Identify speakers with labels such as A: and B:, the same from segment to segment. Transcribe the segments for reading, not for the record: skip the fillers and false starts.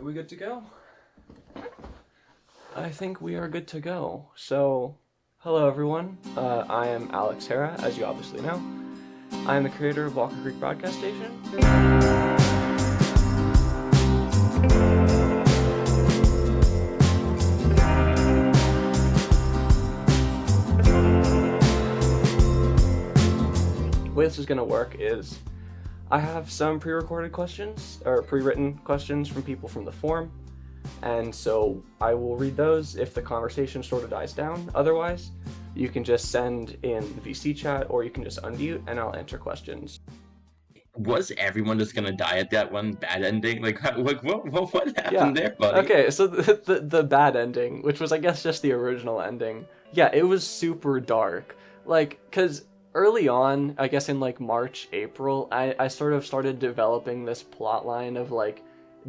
A: Are we good to go? I think we are good to go. So, hello everyone. I am Alex Hera, as you obviously know. I am the creator of Walker Creek Broadcast Station. The way this is going to work is I have some pre-recorded questions, or pre-written questions from people from the forum, and so I will read those if the conversation sort of dies down. Otherwise, you can just send in VC chat, or you can just unmute, and I'll answer questions.
B: Was everyone just gonna die at that one bad ending? Like what happened there, buddy?
A: Okay, so the bad ending, which was I guess just the original ending, yeah, it was super dark. Like, cause early on, I guess in like March, April, I sort of started developing this plot line of like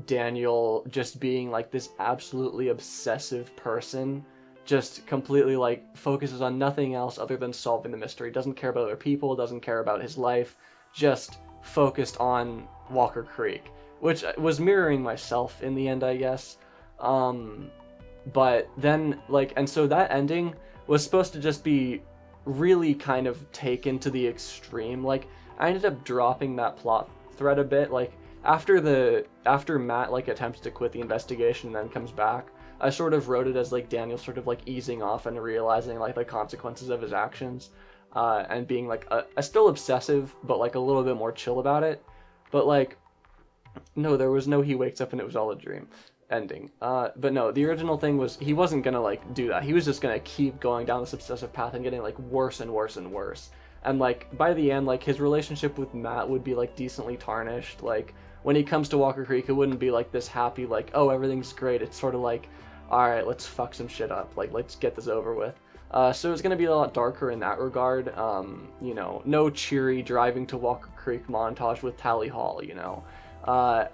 A: Daniel just being like this absolutely obsessive person, just completely like focuses on nothing else other than solving the mystery. Doesn't care about other people, doesn't care about his life, just focused on Walker Creek, which was mirroring myself in the end, I guess. But then, like, and so that ending was supposed to just be really kind of taken to the extreme. Like, I ended up dropping that plot thread a bit. Like, after Matt like attempts to quit the investigation and then comes back, I sort of wrote it as like Daniel sort of like easing off and realizing like the consequences of his actions, and being like a still obsessive, but like a little bit more chill about it. But like, no, there was no he wakes up and it was all a dream ending. But no, the original thing was he wasn't gonna like do that. He was just gonna keep going down this obsessive path and getting like worse and worse and worse. And like by the end, like his relationship with Matt would be like decently tarnished. Like when he comes to Walker Creek, it wouldn't be like this happy, like, oh, everything's great. It's sort of like, all right, let's fuck some shit up. Like, let's get this over with. So it's going to be a lot darker in that regard. No cheery driving to Walker Creek montage with Tally Hall,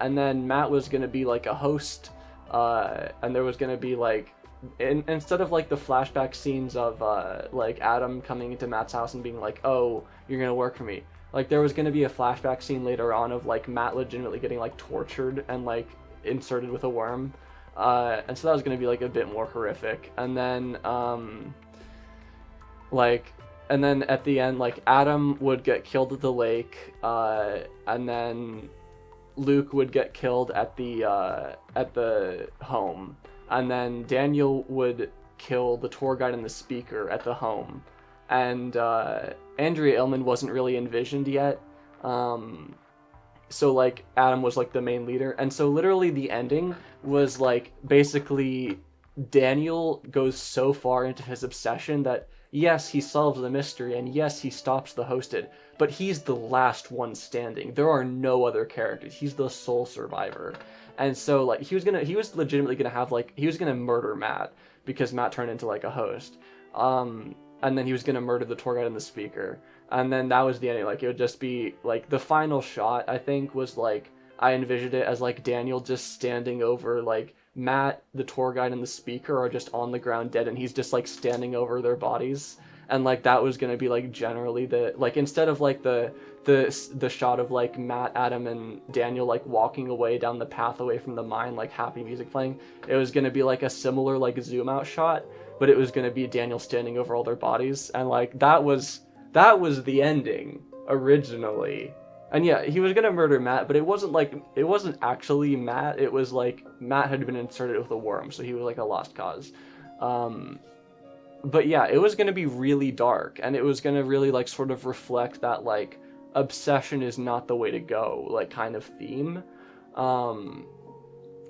A: and then Matt was going to be like a host, and there was going to be like, instead of like the flashback scenes of like Adam coming into Matt's house and being like, oh, you're going to work for me. Like there was going to be a flashback scene later on of like Matt legitimately getting like tortured and like inserted with a worm. And so that was going to be like a bit more horrific. And then and then at the end, like Adam would get killed at the lake, and then Luke would get killed at the home, and then Daniel would kill the tour guide and the speaker at the home, and Andrea Illman wasn't really envisioned yet. So like Adam was like the main leader, and so literally the ending was like basically Daniel goes so far into his obsession that yes, he solves the mystery and yes, he stops the hosted, but he's the last one standing. There are no other characters. He's the sole survivor. And so like he was legitimately gonna have like he was gonna murder Matt because Matt turned into like a host. And then he was gonna murder the tour guide and the speaker. And then that was the ending. Like it would just be like the final shot, I think, was like I envisioned it as like Daniel just standing over like Matt, the tour guide, and the speaker are just on the ground dead, and he's just like standing over their bodies. And like that was gonna be like generally the like instead of like the shot of like Matt, Adam, and Daniel like walking away down the path away from the mine, like happy music playing, it was gonna be like a similar like zoom out shot, but it was gonna be Daniel standing over all their bodies, and like that was the ending originally. And yeah, he was gonna murder Matt, but it wasn't actually Matt. It was like Matt had been inserted with a worm, so he was like a lost cause. But yeah, it was gonna be really dark, and it was gonna really like sort of reflect that like obsession is not the way to go, like kind of theme.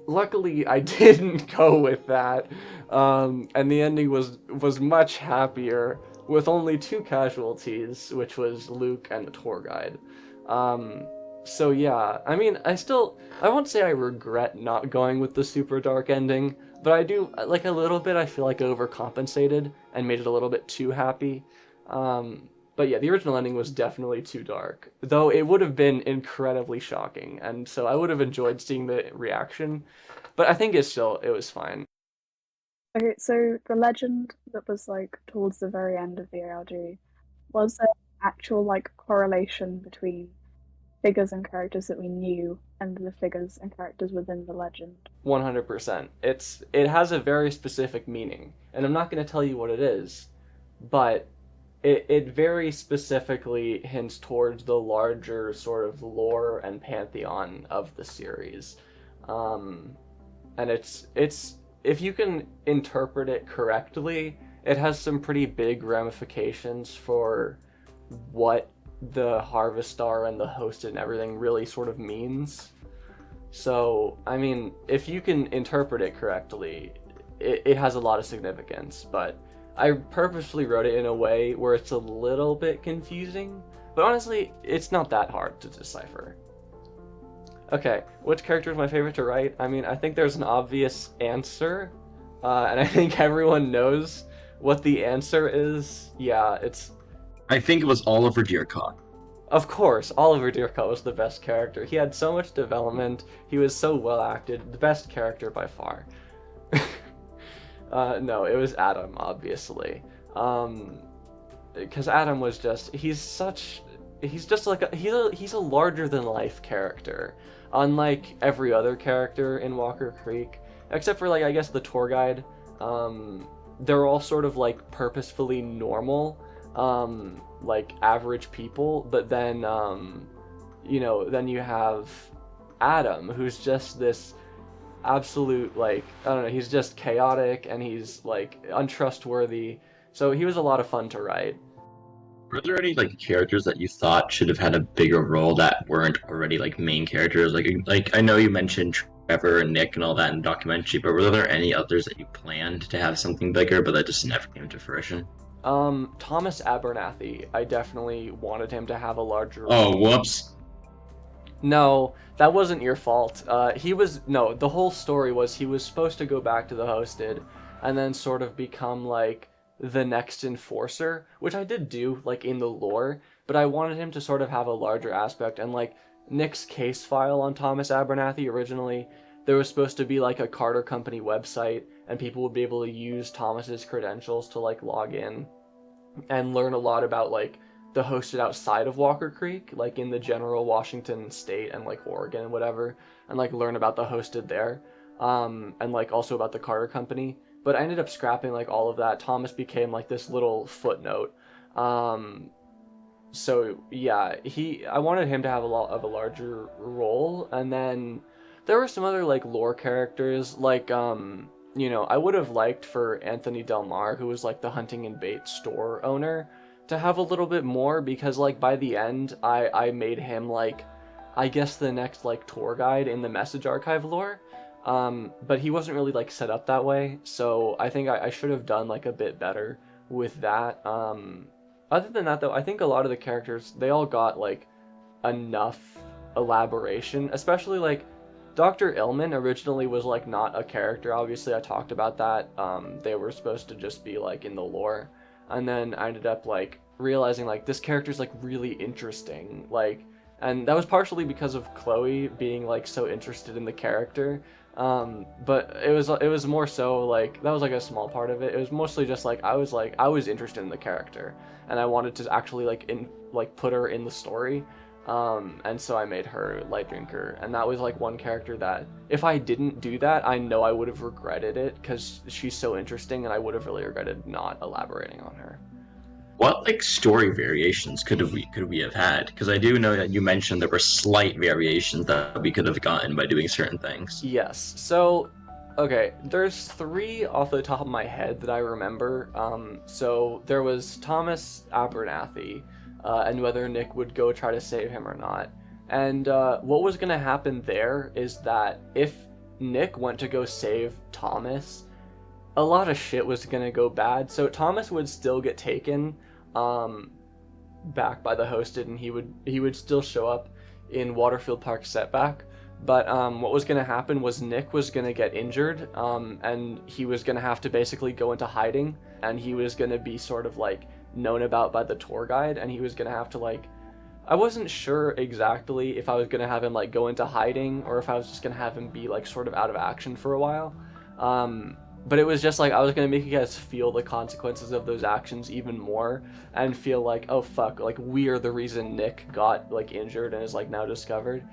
A: Luckily, I didn't go with that, and the ending was much happier with only two casualties, which was Luke and the tour guide. So yeah, I mean, I won't say I regret not going with the super dark ending, but I do, like a little bit, I feel like overcompensated and made it a little bit too happy. But yeah, the original ending was definitely too dark, though it would have been incredibly shocking, and so I would have enjoyed seeing the reaction, but I think it was fine.
C: Okay, so the legend that was like towards the very end of the ARG, was there actual like correlation between figures and characters that we knew and the figures and characters within the legend.
A: 100%. It has a very specific meaning, and I'm not going to tell you what it is, but it very specifically hints towards the larger sort of lore and pantheon of the series. And it's if you can interpret it correctly, it has some pretty big ramifications for what the Harvest Star and the Hosted and everything really sort of means. So, I mean, if you can interpret it correctly, it has a lot of significance, but I purposefully wrote it in a way where it's a little bit confusing, but honestly, it's not that hard to decipher. Okay, which character is my favorite to write? I mean, I think there's an obvious answer, and I think everyone knows what the answer is. Yeah, it's...
B: I think it was Oliver Deercot.
A: Of course, Oliver Deercot was the best character. He had so much development, he was so well acted, the best character by far. No, it was Adam, obviously. Because Adam was just, he's just like, he's a larger than life character. Unlike every other character in Walker Creek, except for, like, I guess the tour guide, they're all sort of, like, purposefully normal, like, average people, but then, you know, then you have Adam, who's just this absolute, like, I don't know, he's just chaotic, and he's, like, untrustworthy, so he was a lot of fun to write.
B: Were there any like characters that you thought should have had a bigger role that weren't already like main characters? Like I know you mentioned Trevor and Nick and all that in the documentary, but were there any others that you planned to have something bigger, but that just never came to fruition?
A: Thomas Abernathy, I definitely wanted him to have a larger role.
B: Oh, whoops.
A: No, that wasn't your fault. The whole story was he was supposed to go back to the Hosted and then sort of become, like, the next enforcer, which I did do, like, in the lore, but I wanted him to sort of have a larger aspect, and, like, Nick's case file on Thomas Abernathy originally, there was supposed to be, like, a Carter Company website, and people would be able to use Thomas's credentials to, like, log in and learn a lot about, like, the Hosted outside of Walker Creek, like, in the general Washington state and, like, Oregon and whatever, and, like, learn about the Hosted there, and, like, also about the Carter Company. But I ended up scrapping, like, all of that. Thomas became, like, this little footnote. So, yeah, I wanted him to have a lot of a larger role. And then there were some other, like, lore characters. Like, you know, I would have liked for Anthony Del Mar, who was, like, the hunting and bait store owner, to have a little bit more. Because, like, by the end, I made him, like, I guess the next, like, tour guide in the Message Archive lore. But he wasn't really, like, set up that way, so I think I should have done, like, a bit better with that. Other than that, though, I think a lot of the characters, they all got, like, enough elaboration, especially, like, Dr. Illman originally was, like, not a character, obviously, I talked about that. They were supposed to just be, like, in the lore, and then I ended up, like, realizing, like, this character's, like, really interesting, like, and that was partially because of Chloe being, like, so interested in the character. But it was more so, like, that was, like, a small part of it. It was mostly just, like, I was interested in the character, and I wanted to actually, like, put her in the story. And so I made her Light Drinker, and that was, like, one character that, if I didn't do that, I know I would have regretted it, because she's so interesting, and I would have really regretted not elaborating on her.
B: What like story variations could we have had? Because I do know that you mentioned there were slight variations that we could have gotten by doing certain things.
A: Yes. So, okay, there's 3 off the top of my head that I remember. So there was Thomas Abernathy, and whether Nick would go try to save him or not. And what was gonna happen there is that if Nick went to go save Thomas, a lot of shit was gonna go bad. So Thomas would still get taken back by the Hosted, and he would still show up in Waterfield Park Setback. But what was gonna happen was Nick was gonna get injured, and he was gonna have to basically go into hiding, and he was gonna be sort of, like, known about by the tour guide, and he was gonna have to, like, I wasn't sure exactly if I was gonna have him, like, go into hiding, or if I was just gonna have him be, like, sort of out of action for a while. But it was just like I was gonna make you guys feel the consequences of those actions even more, and feel like, oh fuck, like we are the reason Nick got like injured and is like now discovered.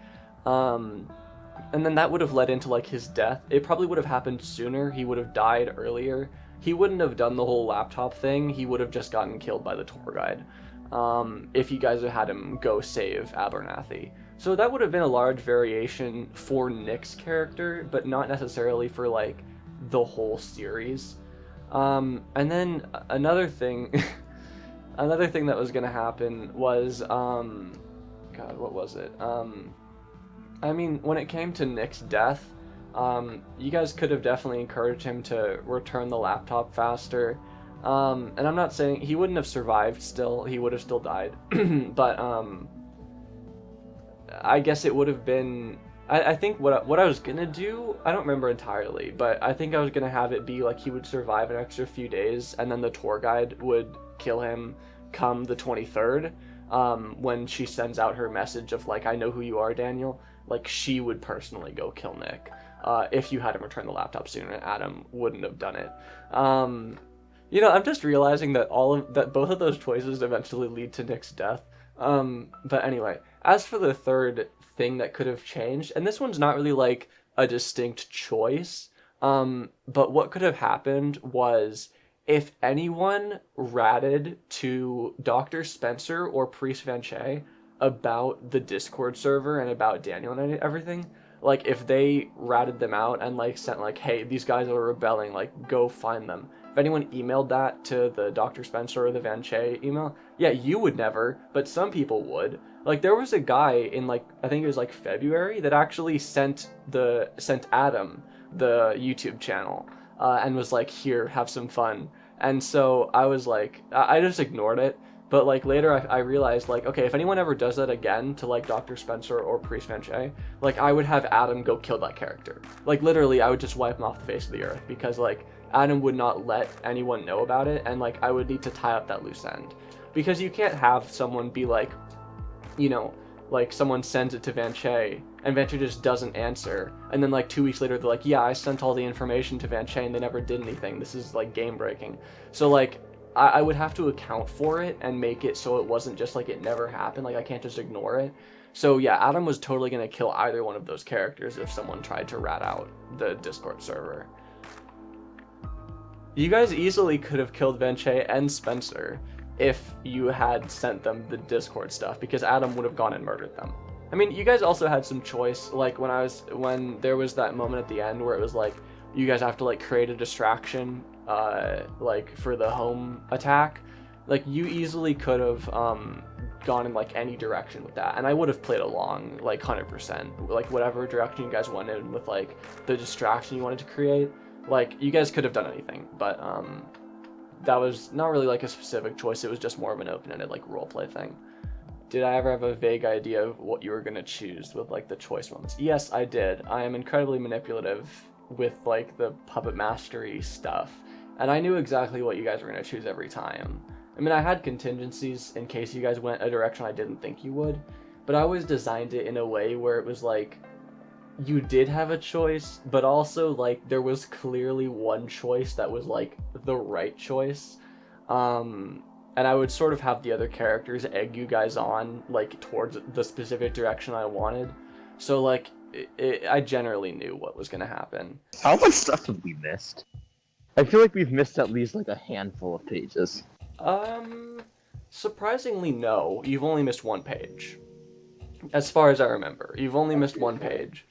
A: And then that would have led into like his death. It probably would have happened sooner. He would have died earlier. He wouldn't have done the whole laptop thing. He would have just gotten killed by the tour guide. If you guys had him go save Abernathy. So that would have been a large variation for Nick's character, but not necessarily for like the whole series. And then another thing, another thing that was gonna happen was, God, what was it? I mean, when it came to Nick's death, you guys could have definitely encouraged him to return the laptop faster. And I'm not saying he wouldn't have survived still, he would have still died. But I guess it would have been, I think what I was gonna do, I don't remember entirely, but I think I was gonna have it be like he would survive an extra few days, and then the tour guide would kill him come the 23rd, when she sends out her message of like, I know who you are, Daniel. Like, she would personally go kill Nick, if you had him return the laptop sooner, and Adam wouldn't have done it. You know, I'm just realizing that both of those choices eventually lead to Nick's death. But anyway, as for the third thing that could have changed, and this one's not really like a distinct choice, but what could have happened was if anyone ratted to Dr. Spencer or Priest Van Che about the Discord server and about Daniel and everything, like if they ratted them out and like sent like, hey, these guys are rebelling, like go find them. If anyone emailed that to the Dr. Spencer or the Van Che email, yeah, you would never, but some people would. Like there was a guy in like, I think it was like February, that actually sent Adam the YouTube channel, and was like, here, have some fun. And so I was like, I just ignored it. But like later I realized like, okay, if anyone ever does that again to like Dr. Spencer or Priest Van Che, like I would have Adam go kill that character. Like literally I would just wipe him off the face of the earth, because like Adam would not let anyone know about it, and like I would need to tie up that loose end. Because you can't have someone be like, you know, like someone sends it to Van Che and Van Che just doesn't answer, and then like 2 weeks later they're like, yeah, I sent all the information to Van Che and they never did anything. This is like game breaking. So like I would have to account for it and make it so it wasn't just like it never happened. Like I can't just ignore it. So yeah, Adam was totally gonna kill either one of those characters if someone tried to rat out the Discord server. You guys easily could have killed Van Che and Spencer if you had sent them the Discord stuff, because Adam would have gone and murdered them. I mean, you guys also had some choice, like when there was that moment at the end where it was like, you guys have to like create a distraction, like for the home attack. Like you easily could have gone in like any direction with that, and I would have played along like 100%, like whatever direction you guys wanted with like the distraction you wanted to create. Like you guys could have done anything, but that was not really like a specific choice. It was just more of an open-ended like roleplay thing. Did I ever have a vague idea of what you were gonna choose with like the choice ones? Yes, I did. I am incredibly manipulative with like the puppet mastery stuff, and I knew exactly what you guys were gonna choose every time. I mean, I had contingencies in case you guys went a direction I didn't think you would, but I always designed it in a way where it was like you did have a choice, but also like there was clearly one choice that was like the right choice. And I would sort of have the other characters egg you guys on like towards the specific direction I wanted. So like I generally knew what was gonna happen.
D: How much stuff have we missed? I feel like we've missed at least like a handful of pages.
A: Surprisingly no. You've only missed one page. As far as I remember, you've only missed one page.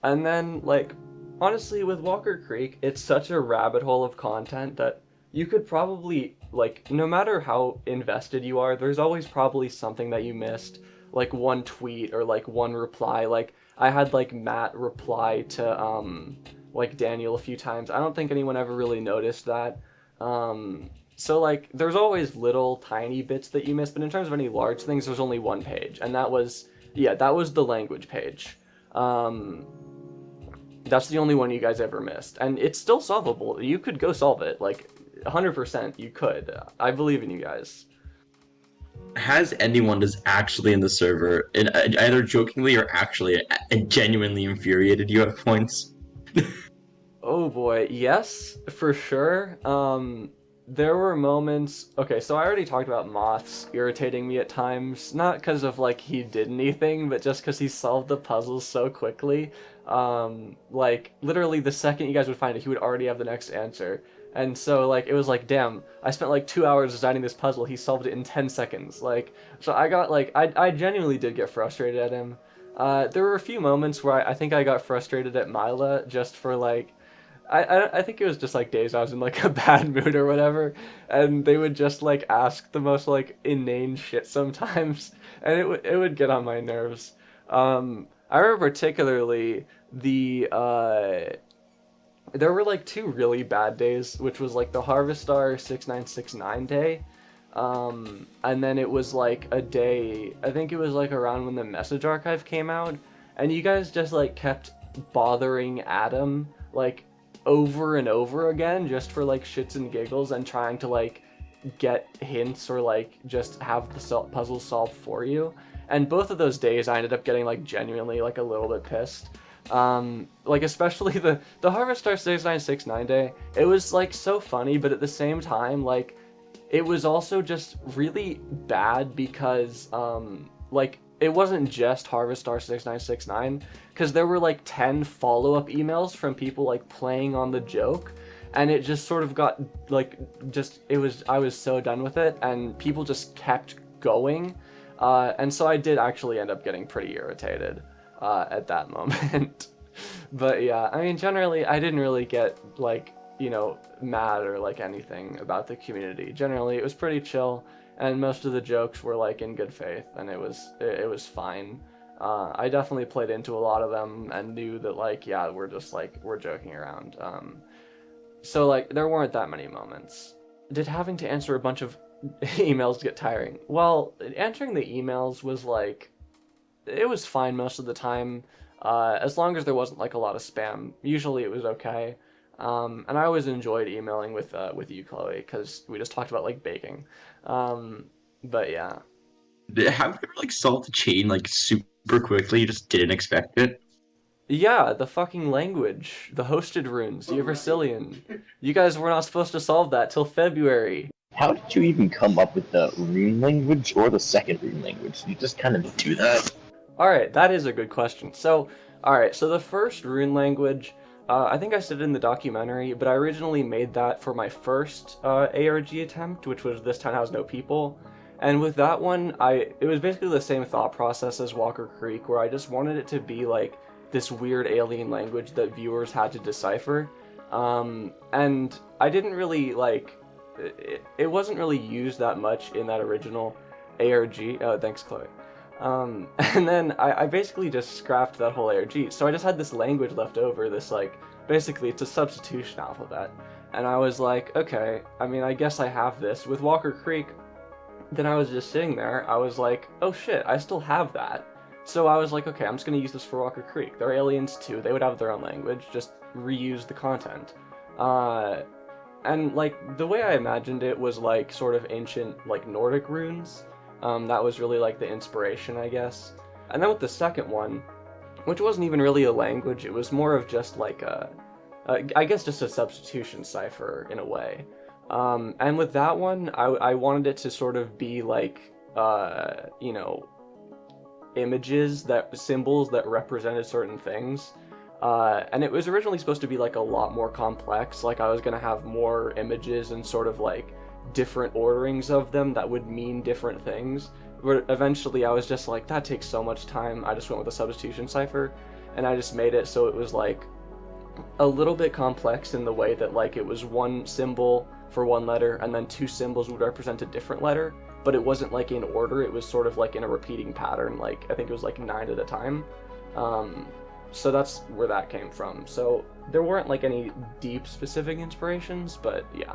A: And then, like, honestly, with Walker Creek, it's such a rabbit hole of content that you could probably, like, no matter how invested you are, there's always probably something that you missed. Like, one tweet or, like, one reply. Like, I had, like, Matt reply to, like, Daniel a few times. I don't think anyone ever really noticed that. So, like, there's always little tiny bits that you miss, but in terms of any large things, there's only one page. And that was, yeah, that was the language page. That's the only one you guys ever missed. And it's still solvable. You could go solve it. Like, 100% you could. I believe in you guys.
B: Has anyone that's actually in the server, either jokingly or actually genuinely infuriated you at points?
A: Oh boy, yes, for sure. There were moments. Okay, so I already talked about Moths irritating me at times, not because of like he did anything, but just because he solved the puzzles so quickly. Like literally the second you guys would find it, he would already have the next answer. And so like it was like, damn, I spent like 2 hours designing this puzzle. He solved it in 10 seconds. Like, so I got like I genuinely did get frustrated at him. There were a few moments where I think I got frustrated at Mila just for like I think it was just like days I was in like a bad mood or whatever, and they would just like ask the most like inane shit sometimes, and it would get on my nerves. I remember particularly there were like two really bad days, which was like the Harvest Star 6969 day. And then it was like a day, I think it was like around when the message archive came out, and you guys just like kept bothering Adam like over and over again just for like shits and giggles and trying to like get hints or like just have the puzzle solved for you. And both of those days I ended up getting like genuinely like a little bit pissed. Like especially the Harvest Star 6969 day, it was like so funny, but at the same time like it was also just really bad because like it wasn't just Harvest Star 6969, because there were like 10 follow-up emails from people like playing on the joke, and it just sort of got like I was so done with it, and people just kept going, and so I did actually end up getting pretty irritated at that moment. But yeah, I mean generally I didn't really get like, you know, mad or like anything about the community. Generally it was pretty chill, and most of the jokes were like in good faith, and it was fine. I definitely played into a lot of them and knew that like, yeah, we're joking around. So like there weren't that many moments. Did having to answer a bunch of emails get tiring? Well, answering the emails was like, it was fine most of the time, as long as there wasn't like a lot of spam. Usually it was okay. And I always enjoyed emailing with you, Chloe, because we just talked about like baking. But yeah.
B: Have you ever like solved the chain like super quickly? You just didn't expect it.
A: Yeah, the fucking language, the hosted runes, the Eversillian. You guys were not supposed to solve that till February.
D: How did you even come up with the rune language or the second rune language? You just kind of do that?
A: Alright, that is a good question. So the first rune language, I think I said it in the documentary, but I originally made that for my first ARG attempt, which was This Town Has No People. And with that one, it was basically the same thought process as Walker Creek, where I just wanted it to be like this weird alien language that viewers had to decipher. And I didn't really like, it wasn't really used that much in that original ARG. Oh, thanks, Chloe. And then I basically just scrapped that whole ARG. So I just had this language left over, this like, basically it's a substitution alphabet. And I was like, okay, I mean, I guess I have this. With Walker Creek, then I was just sitting there, I was like, oh shit, I still have that. So I was like, okay, I'm just gonna use this for Walker Creek. They're aliens too, they would have their own language, just reuse the content. And like, the way I imagined it was like sort of ancient, like Nordic runes. That was really like the inspiration, I guess. And then with the second one, which wasn't even really a language, it was more of just like I guess just a substitution cipher in a way. And with that one, I wanted it to sort of be like, you know, symbols that represented certain things. And it was originally supposed to be like a lot more complex, like I was gonna have more images and sort of like different orderings of them that would mean different things. But eventually I was just like, that takes so much time, I just went with a substitution cipher, and I just made it so it was like a little bit complex in the way that like it was one symbol for one letter and then two symbols would represent a different letter, but it wasn't like in order, it was sort of like in a repeating pattern, like I think it was like 9 at a time. So that's where that came from. So there weren't like any deep specific inspirations, but yeah.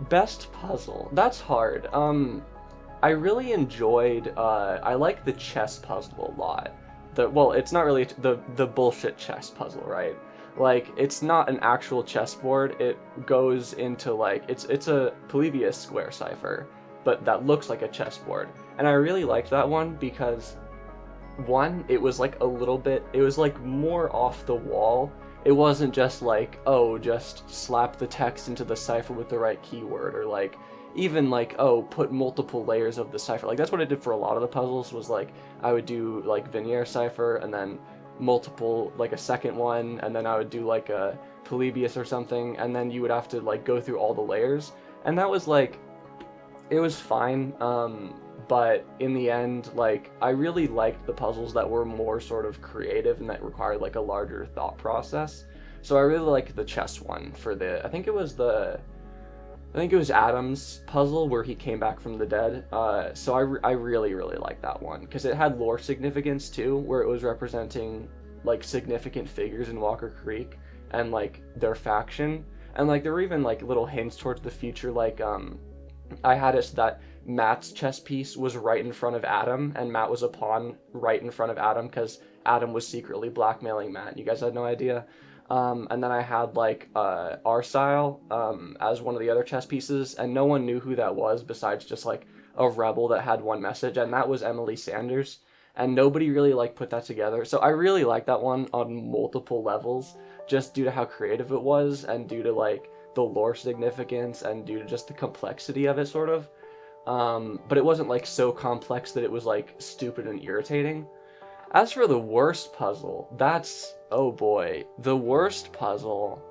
A: Best puzzle, that's hard. I really enjoyed, I like the chess puzzle a lot. Well, it's not really the bullshit chess puzzle, right? Like, it's not an actual chessboard, it goes into like, it's a Polybius square cipher, but that looks like a chessboard. And I really liked that one because, one, it was like a little bit, it was like more off the wall it wasn't just like, oh, just slap the text into the cipher with the right keyword, or like even like, oh, put multiple layers of the cipher. Like that's what I did for a lot of the puzzles, was like I would do like Vignere cipher and then multiple, like a second one, and then I would do like a Polybius or something, and then you would have to like go through all the layers, and that was like, it was fine, but in the end, like, I really liked the puzzles that were more sort of creative and that required like a larger thought process. So I really liked the chess one for the, I think it was Adam's puzzle where he came back from the dead. So I really liked that one because it had lore significance too, where it was representing like significant figures in Walker Creek and like their faction, and like there were even like little hints towards the future. Like I had it so that Matt's chess piece was right in front of Adam, and Matt was a pawn right in front of Adam because Adam was secretly blackmailing Matt. You guys had no idea. And then I had like Arcyle as one of the other chess pieces, and no one knew who that was besides just like a rebel that had one message, and that was Emily Sanders. And nobody really like put that together. So I really liked that one on multiple levels, just due to how creative it was, and due to like the lore significance, and due to just the complexity of it, sort of. But it wasn't like so complex that it was like stupid and irritating. As for the worst puzzle, that's, oh boy, the worst puzzle.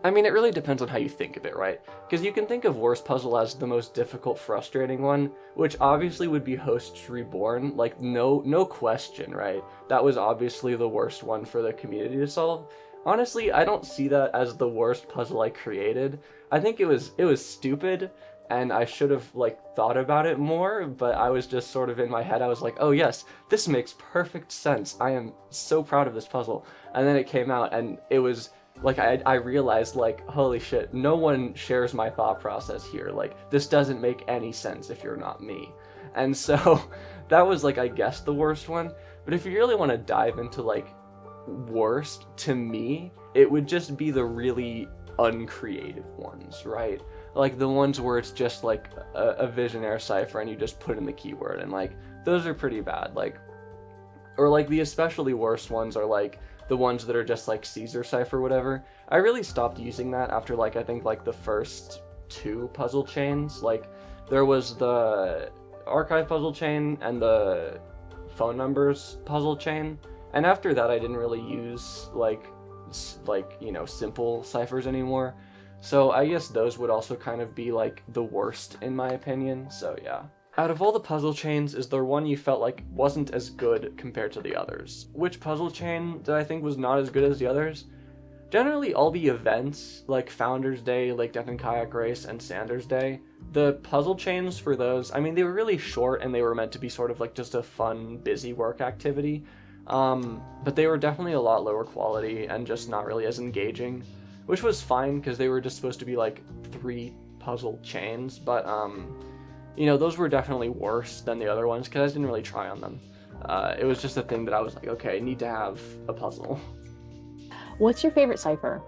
A: I mean, it really depends on how you think of it, right? Because you can think of worst puzzle as the most difficult, frustrating one, which obviously would be Hosts Reborn, like no question, right? That was obviously the worst one for the community to solve. Honestly, I don't see that as the worst puzzle I created. I think it was stupid, and I should have like thought about it more, but I was just sort of in my head, I was like, oh yes, this makes perfect sense. I am so proud of this puzzle. And then it came out, and it was like, I realized like, holy shit, no one shares my thought process here. Like, this doesn't make any sense if you're not me. And so that was like, I guess the worst one. But if you really want to dive into like worst, to me, it would just be the really uncreative ones, right? Like the ones where it's just like a visionaire cipher and you just put in the keyword, and like those are pretty bad. Like, or like the especially worst ones are like the ones that are just like Caesar cipher, whatever. I really stopped using that after like, I think like the first 2 puzzle chains. Like there was the archive puzzle chain and the phone numbers puzzle chain, and after that I didn't really use like you know, simple ciphers anymore. So I guess those would also kind of be like the worst in my opinion. So yeah. Out of all the puzzle chains, is there one you felt like wasn't as good compared to the others? Which puzzle chain did I think was not as good as the others? Generally all the events, like Founders Day, Lake Death and Kayak Race, and Sanders Day, the puzzle chains for those, I mean, they were really short and they were meant to be sort of like just a fun, busy work activity. But they were definitely a lot lower quality and just not really as engaging, which was fine because they were just supposed to be like 3 puzzle chains, but you know, those were definitely worse than the other ones because I didn't really try on them. It was just a thing that I was like, okay, I need to have a puzzle.
E: What's your favorite cipher?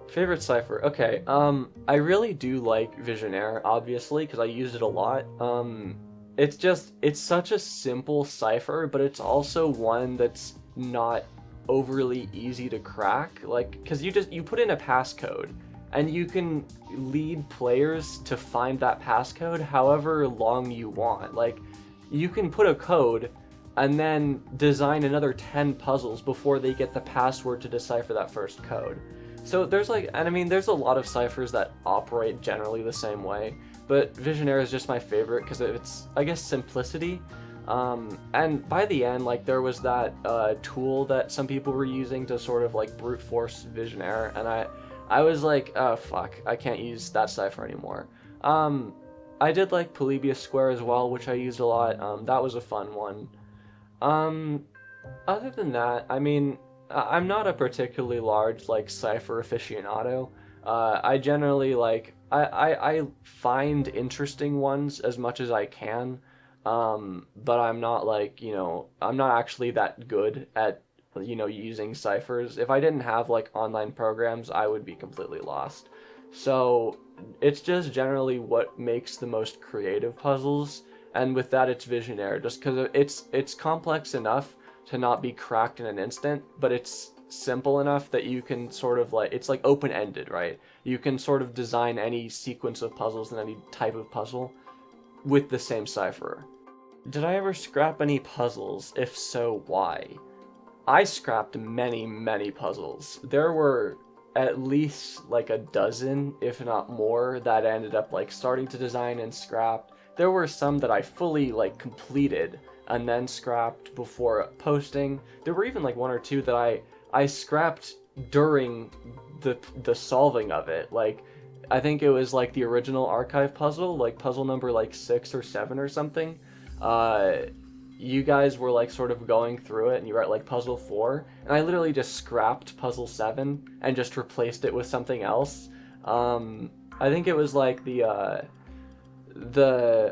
A: Favorite cipher? Okay, I really do like Visionaire, obviously, because I used it a lot. It's such a simple cipher, but it's also one that's not overly easy to crack. Like, because you put in a passcode, and you can lead players to find that passcode however long you want. Like, you can put a code and then design another 10 puzzles before they get the password to decipher that first code. So there's like, and I mean, there's a lot of ciphers that operate generally the same way, but Visionaire is just my favorite because of its, I guess, simplicity. And by the end, like, there was that tool that some people were using to sort of like brute force Visionaire, and I was like, oh fuck, I can't use that cipher anymore. I did like Polybius Square as well, which I used a lot. That was a fun one. Other than that, I mean, I'm not a particularly large like cipher aficionado. I generally like, I find interesting ones as much as I can, but I'm not like, you know, I'm not actually that good at, you know, using ciphers. If I didn't have like online programs, I would be completely lost. So it's just generally what makes the most creative puzzles, and with that it's Visionaire, just because it's complex enough to not be cracked in an instant, but it's simple enough that you can sort of like, it's like open-ended, right? You can sort of design any sequence of puzzles and any type of puzzle with the same cipher. Did I ever scrap any puzzles? If so, why? I scrapped many puzzles. There were at least like a dozen, if not more, that I ended up like starting to design and scrapped. There were some that I fully like completed and then scrapped before posting. There were even like one or two that I scrapped during the solving of it. Like, I think it was like the original archive puzzle, like puzzle number like 6 or 7 or something. You guys were like sort of going through it and you were at like puzzle 4, and I literally just scrapped puzzle 7 and just replaced it with something else. I think it was like the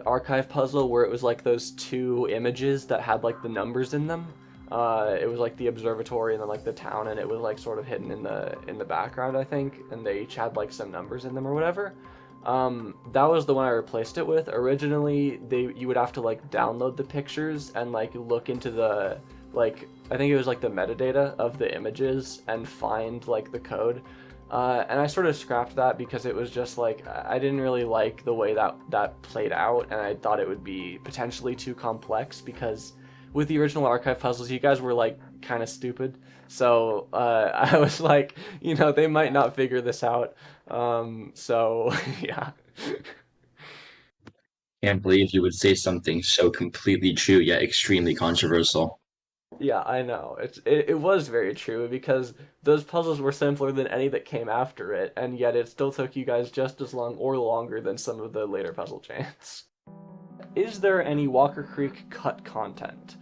A: archive puzzle where it was like those 2 images that had like the numbers in them. It was like the observatory and then like the town, and it was like sort of hidden in the background, I think, and they each had like some numbers in them or whatever. That was the one I replaced it with. Originally, you would have to like download the pictures and like look into the, like, I think it was like the metadata of the images and find like the code. And I sort of scrapped that because it was just like, I didn't really like the way that played out, and I thought it would be potentially too complex, because with the original archive puzzles, you guys were like kind of stupid. So I was like, you know, they might not figure this out. So yeah.
B: Can't believe you would say something so completely true yet extremely controversial.
A: Yeah, I know. It was very true, because those puzzles were simpler than any that came after it, and yet it still took you guys just as long or longer than some of the later puzzle chains. Is there any Walker Creek cut content?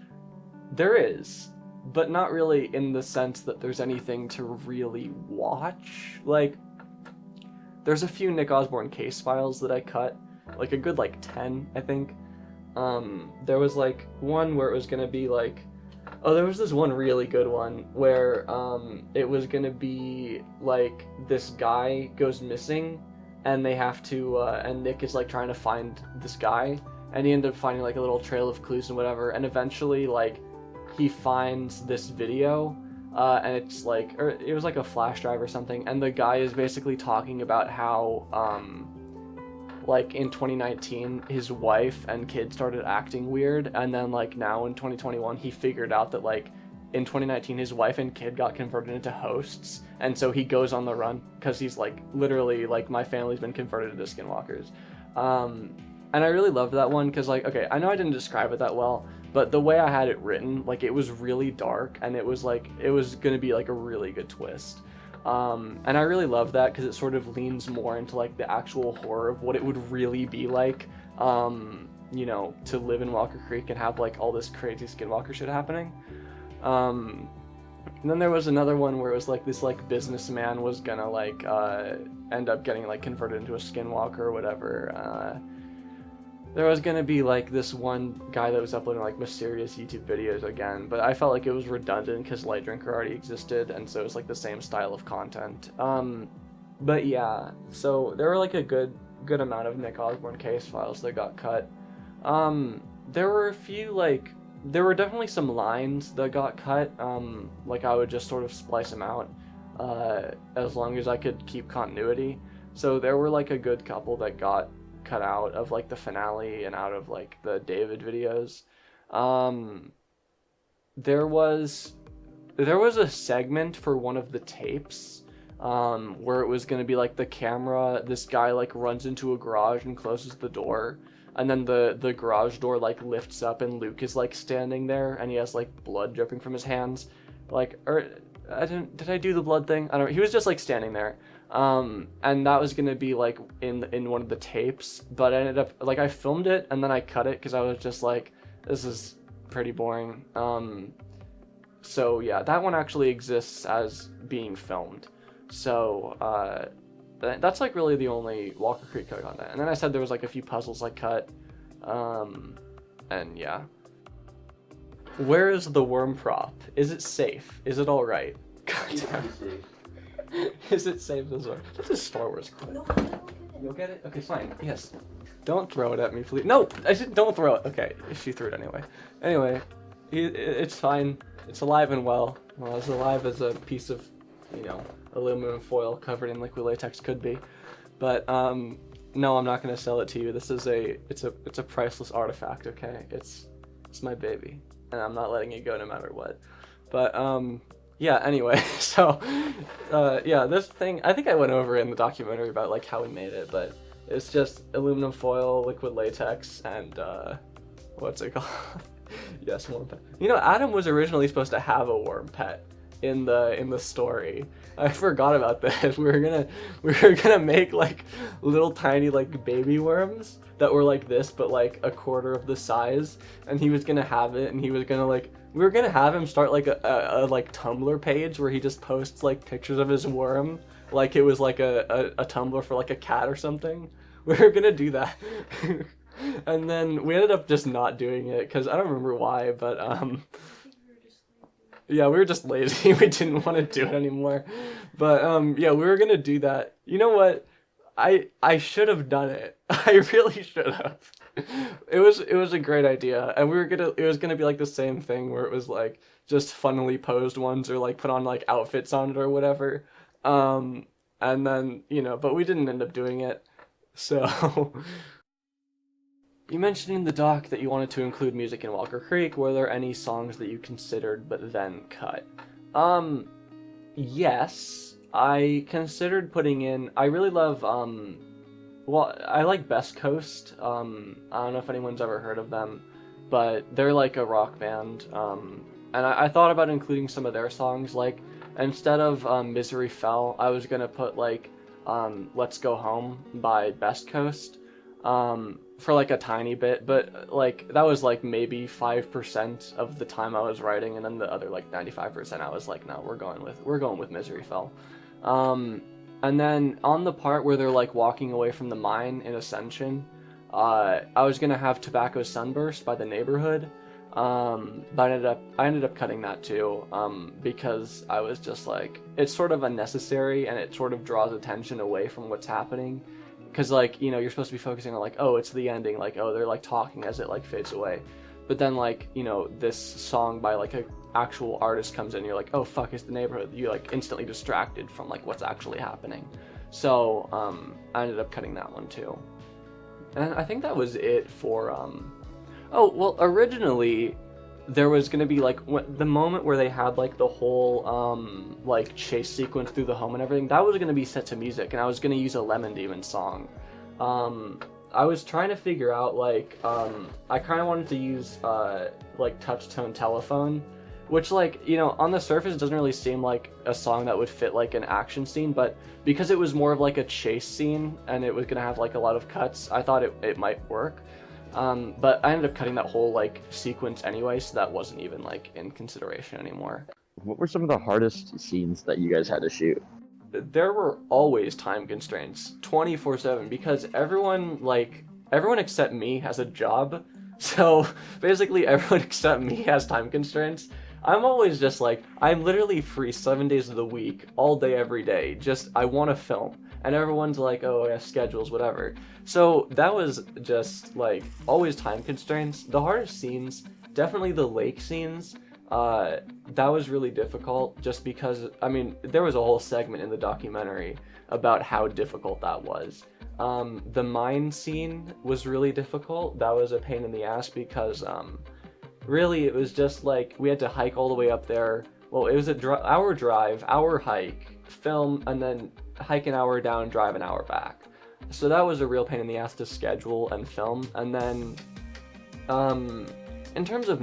A: There is, but not really in the sense that there's anything to really watch. Like, there's a few Nick Osborne case files that I cut, like a good like 10, I think. There was like one where it was gonna be like, oh, there was this one really good one where it was gonna be like this guy goes missing, and they have to and Nick is like trying to find this guy, and he ended up finding like a little trail of clues and whatever, and eventually like he finds this video, and it's like, or it was like a flash drive or something, and the guy is basically talking about how like in 2019 his wife and kid started acting weird, and then like now in 2021 he figured out that like in 2019 his wife and kid got converted into hosts, and so he goes on the run because he's like, literally, like, my family's been converted into skinwalkers. And I really loved that one because, like, okay, I know I didn't describe it that well, but the way I had it written, like, it was really dark, and it was like, it was gonna be like a really good twist. And I really love that because it sort of leans more into like the actual horror of what it would really be like, you know, to live in Walker Creek and have like all this crazy skinwalker shit happening. And then there was another one where it was like this like businessman was gonna like end up getting like converted into a skinwalker or whatever. There was gonna be like this one guy that was uploading like mysterious YouTube videos again, but I felt like it was redundant because Light Drinker already existed, and so it was like the same style of content. But yeah, so there were like a good amount of Nick Osborne case files that got cut. There were a few, like, there were definitely some lines that got cut. Like, I would just sort of splice them out as long as I could keep continuity. So there were like a good couple that got cut out of like the finale and out of like the David videos. There was a segment for one of the tapes where it was going to be like the camera, this guy like runs into a garage and closes the door, and then the garage door like lifts up and Luke is like standing there and he has like blood dripping from his hands, like, or did I do the blood thing? I don't know. He was just like standing there. And that was gonna be like in one of the tapes, but I ended up, like, I filmed it and then I cut it because I was just like, this is pretty boring. So yeah, that one actually exists as being filmed. So that's like really the only Walker Creek cut on that. And then I said there was like a few puzzles I cut, and yeah. Where is the worm prop? Is it safe? Is it all right? God. Is it safe as well? That's a Star Wars clip. No, you'll get it? Okay, fine. Yes. Don't throw it at me, please. No! I said don't throw it. Okay, she threw it anyway. Anyway, it's fine. It's alive and well. Well, as alive as a piece of, aluminum foil covered in liquid latex could be. But no, I'm not gonna sell it to you. This is it's a priceless artifact. Okay, it's my baby, and I'm not letting it go no matter what. But yeah. Anyway, so yeah, this thing I think I went over in the documentary about like how we made it, but it's just aluminum foil, liquid latex, and what's it called? Yes, worm pet. Adam was originally supposed to have a worm pet in the story. I forgot about this. We were gonna make like little tiny like baby worms that were like this, but like a quarter of the size, and he was gonna have it, and he was gonna like we were gonna have him start like a like Tumblr page where he just posts like pictures of his worm, like it was like a Tumblr for like a cat or something. We were gonna do that. And then we ended up just not doing it because I don't remember why, but yeah, we were just lazy. We didn't want to do it anymore. But yeah, we were gonna do that. You know what? I should have done it. I really should have. It was a great idea, and it was gonna be like the same thing where it was like just funnily posed ones or like put on like outfits on it or whatever. And then but we didn't end up doing it. So. You mentioned in the doc that you wanted to include music in Walker Creek. Were there any songs that you considered but then cut? Yes. I considered putting in... I really love, well, I like Best Coast. I don't know if anyone's ever heard of them, but they're like a rock band. And I thought about including some of their songs, like, instead of Misery Fell, I was gonna put, like, Let's Go Home by Best Coast. For like a tiny bit, but like that was like maybe 5% of the time I was writing, and then the other like 95% I was like, no, we're going with Misery Fell. And then on the part where they're like walking away from the mine in Ascension, I was gonna have Tobacco Sunburst by The Neighborhood, but I ended up cutting that too, because I was just like, it's sort of unnecessary and it sort of draws attention away from what's happening. Because, like, you're supposed to be focusing on, like, oh, it's the ending, like, oh, they're, like, talking as it, like, fades away. But then, like, this song by, like, an actual artist comes in, and you're like, oh, fuck, it's The Neighborhood. You're, like, instantly distracted from, like, what's actually happening. So, I ended up cutting that one, too. And I think that was it for, oh, well, originally, there was going to be, like, the moment where they had, like, the whole, like, chase sequence through the home and everything, that was going to be set to music, and I was going to use a Lemon Demon song. I was trying to figure out, like, I kind of wanted to use, like, Touch Tone Telephone, which, like, on the surface, it doesn't really seem like a song that would fit, like, an action scene, but because it was more of, like, a chase scene, and it was going to have, like, a lot of cuts, I thought it might work. But I ended up cutting that whole, like, sequence anyway, so that wasn't even, like, in consideration anymore.
D: What were some of the hardest scenes that you guys had to shoot?
A: There were always time constraints, 24/7, because everyone except me has a job, so basically everyone except me has time constraints. I'm always just like, I'm literally free 7 days of the week, all day, every day, just, I want to film. And everyone's like, oh, yeah, schedules, whatever. So that was just, like, always time constraints. The hardest scenes, definitely the lake scenes, that was really difficult just because, I mean, there was a whole segment in the documentary about how difficult that was. The mine scene was really difficult. That was a pain in the ass because, really, it was just, like, we had to hike all the way up there. Well, it was hour drive, hour hike, film, and then hike an hour down, drive an hour back. So that was a real pain in the ass to schedule and film. And then in terms of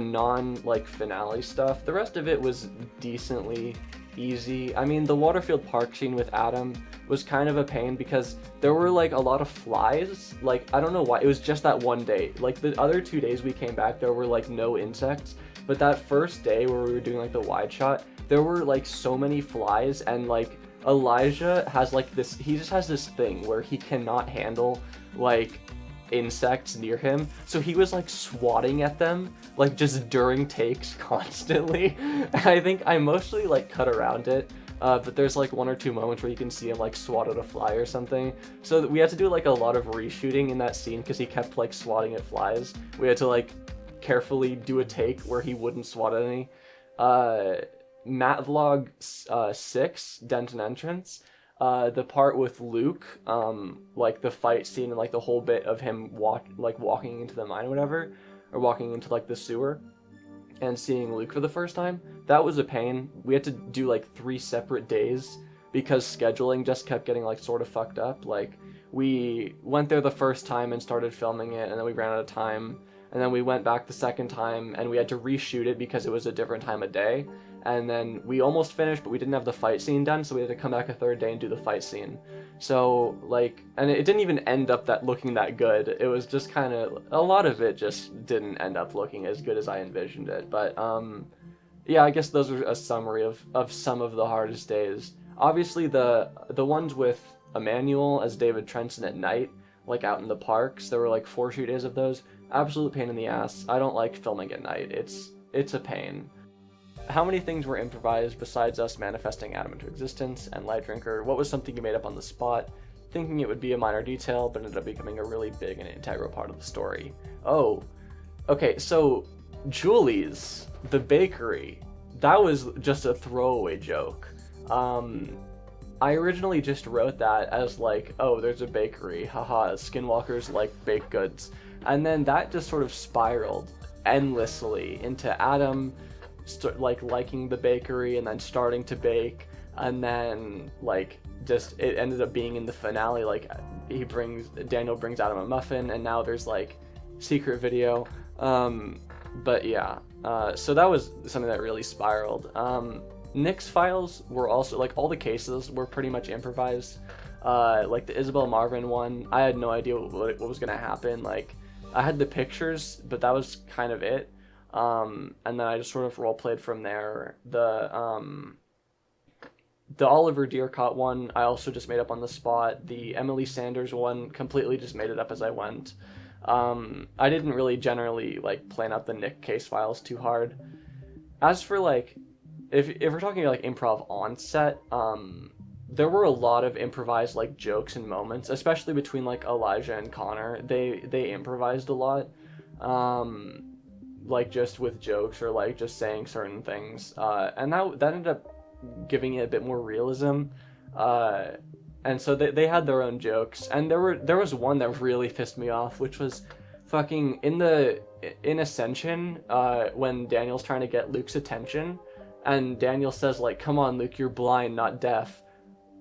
A: like finale stuff, the rest of it was decently easy. I mean, the Waterfield Park scene with Adam was kind of a pain because there were like a lot of flies. Like, I don't know why, it was just that one day. Like the other 2 days we came back, there were like no insects, but that first day where we were doing like the wide shot, there were like so many flies. And like Elijah has like this, he just has this thing where he cannot handle like insects near him, so he was like swatting at them like just during takes constantly. And I think I mostly like cut around it, but there's like 1 or 2 moments where you can see him like swat at a fly or something, so we had to do like a lot of reshooting in that scene because he kept like swatting at flies. We had to like carefully do a take where he wouldn't swat at any. Matt Vlog 6, Denton Entrance, the part with Luke, like the fight scene and like the whole bit of him walking into the mine or whatever, or walking into like the sewer and seeing Luke for the first time, that was a pain. We had to do like 3 separate days because scheduling just kept getting like sort of fucked up. Like we went there the first time and started filming it, and then we ran out of time, and then we went back the second time and we had to reshoot it because it was a different time of day, and then we almost finished but we didn't have the fight scene done, so we had to come back a third day and do the fight scene. So like, and it didn't even end up looking that good. It was just kind of, a lot of it just didn't end up looking as good as I envisioned it. But yeah, I guess those are a summary of some of the hardest days. Obviously the ones with Emmanuel as David Trenson at night, like out in the parks, there were like 4 shoot days of those. Absolute pain in the ass. I don't like filming at night. It's a pain. How many things were improvised besides us manifesting Adam into existence and Light Drinker? What was something you made up on the spot, thinking it would be a minor detail, but ended up becoming a really big and integral part of the story? Oh, okay, so Julie's, the bakery, that was just a throwaway joke. I originally just wrote that as like, oh, there's a bakery, haha, skinwalkers like baked goods. And then that just sort of spiraled endlessly into Adam liking the bakery and then starting to bake, and then like just it ended up being in the finale, like Daniel brings Adam a muffin, and now there's like secret video. But yeah, so that was something that really spiraled. Nick's files were also, like, all the cases were pretty much improvised. Like the Isabel Marvin one, I had no idea what was gonna happen. Like, I had the pictures, but that was kind of it. And then I just sort of role played from there. The Oliver Deercot one, I also just made up on the spot. The Emily Sanders one, completely just made it up as I went. I didn't really generally like plan out the Nick case files too hard. As for like, if we're talking like improv on set, there were a lot of improvised like jokes and moments, especially between like Elijah and Connor. They improvised a lot, like just with jokes or like just saying certain things, and that ended up giving it a bit more realism. And so they had their own jokes, and there was one that really pissed me off, which was fucking in Ascension, when Daniel's trying to get Luke's attention, and Daniel says like, "Come on, Luke, you're blind, not deaf."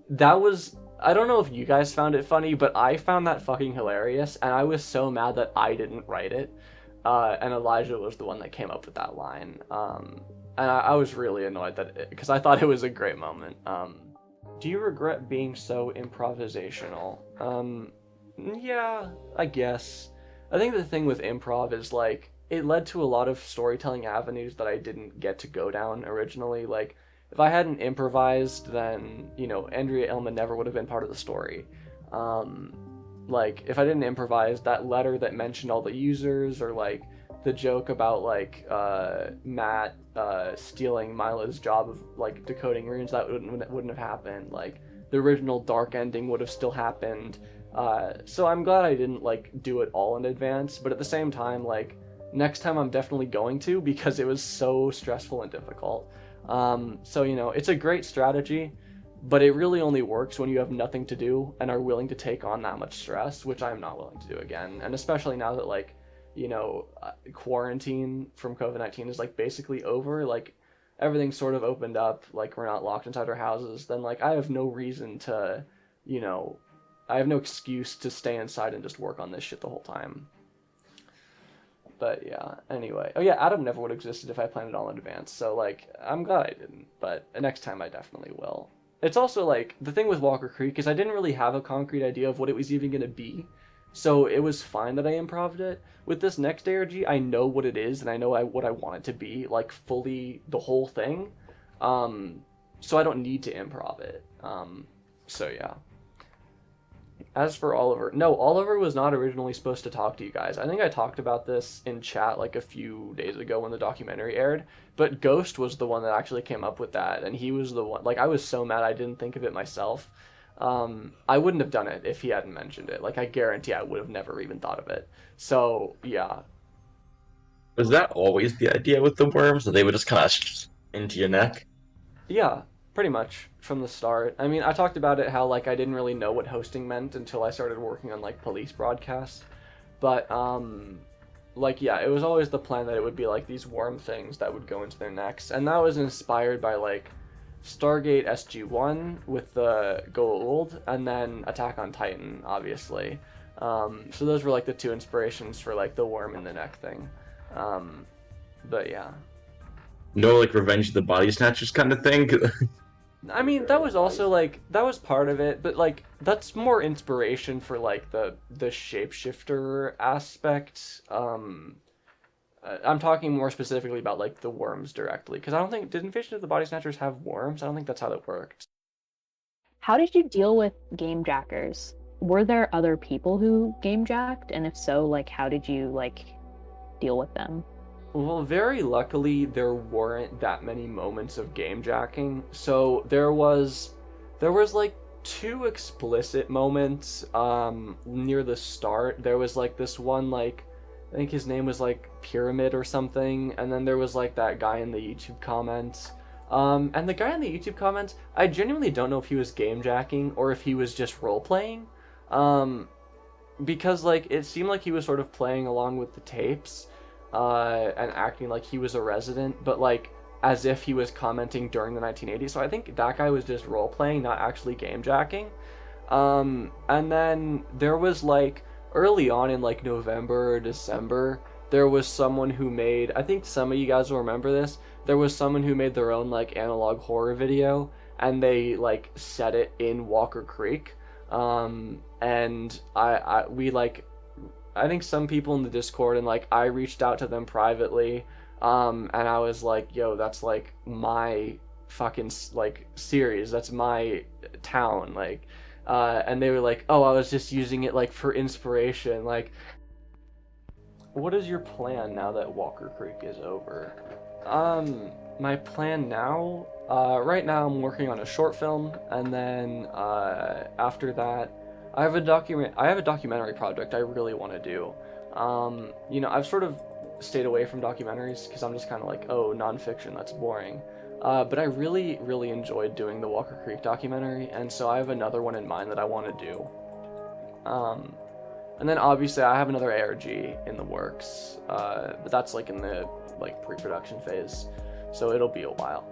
A: That was, I don't know if you guys found it funny, but I found that fucking hilarious, and I was so mad that I didn't write it. And Elijah was the one that came up with that line. And I was really annoyed because I thought it was a great moment. Do you regret being so improvisational? Yeah, I guess. I think the thing with improv is like, it led to a lot of storytelling avenues that I didn't get to go down originally. Like, if I hadn't improvised, then, you know, Andrea Illman never would have been part of the story. Like, if I didn't improvise, that letter that mentioned all the users, or like the joke about like Matt stealing Mila's job of like decoding runes, that wouldn't have happened. Like, the original dark ending would have still happened. So I'm glad I didn't like do it all in advance, but at the same time, like, next time I'm definitely going to, because it was so stressful and difficult. So, you know, it's a great strategy, but it really only works when you have nothing to do and are willing to take on that much stress, which I'm not willing to do again. And especially now that, like, you know, quarantine from COVID-19 is like basically over, like everything's sort of opened up, like we're not locked inside our houses, then like I have no reason to, you know, I have no excuse to stay inside and just work on this shit the whole time. But yeah, anyway. Oh yeah, Adam never would have existed if I planned it all in advance, so like, I'm glad I didn't, but next time I definitely will. It's also like, the thing with Walker Creek is I didn't really have a concrete idea of what it was even going to be, so it was fine that I improv'd it. With this next ARG, I know what it is, and I know what I want it to be, like fully, the whole thing, so I don't need to improv it, so yeah. As for Oliver, no, Oliver was not originally supposed to talk to you guys. I think I talked about this in chat like a few days ago when the documentary aired, but Ghost was the one that actually came up with that, and he was the one, like, I was so mad I didn't think of it myself. I wouldn't have done it if he hadn't mentioned it. Like, I guarantee I would have never even thought of it. So, yeah.
B: Was that always the idea with the worms, that they would just kind of into your neck?
A: Yeah, pretty much from the start. I mean, I talked about it how like I didn't really know what hosting meant until I started working on like police broadcasts. But like yeah, it was always the plan that it would be like these worm things that would go into their necks. And that was inspired by like Stargate SG-1 with the Goa'uld and then Attack on Titan, obviously. So those were like the two inspirations for like the worm in the neck thing. But yeah.
B: No, like Revenge of the Body Snatchers kind of thing?
A: I mean, that was also like that was part of it, but like that's more inspiration for like the shapeshifter aspect. I'm talking more specifically about like the worms directly, because I don't think did Invasion of the Body Snatchers have worms? I don't think that's how that worked.
E: How did you deal with gamejackers? Were there other people who gamejacked, and if so, like how did you like deal with them?
A: Well, very luckily, there weren't that many moments of game jacking. So there was like two explicit moments near the start. There was like this one, like I think his name was like Pyramid or something, and then there was like that guy in the YouTube comments. And the guy in the YouTube comments, I genuinely don't know if he was game jacking or if he was just role playing. Because like it seemed like he was sort of playing along with the tapes. And acting like he was a resident, but like as if he was commenting during the 1980s. So I think that guy was just role playing, not actually game jacking. And then there was like early on in like November or December, there was someone who made, I think some of you guys will remember this, there was someone who made their own like analog horror video, and they like set it in Walker Creek. And I think some people in the Discord and like I reached out to them privately, and I was like, yo, that's like my fucking like series, that's my town, like, and they were like, oh, I was just using it like for inspiration. Like, what is your plan now that Walker Creek is over? My plan now, right now I'm working on a short film, and then after that I have a documentary project I really want to do. You know, I've sort of stayed away from documentaries because I'm just kind of like, oh, nonfiction, that's boring. But I really, really enjoyed doing the Walker Creek documentary, and so I have another one in mind that I want to do. And then obviously I have another ARG in the works, but that's like in the like pre-production phase, so it'll be a while.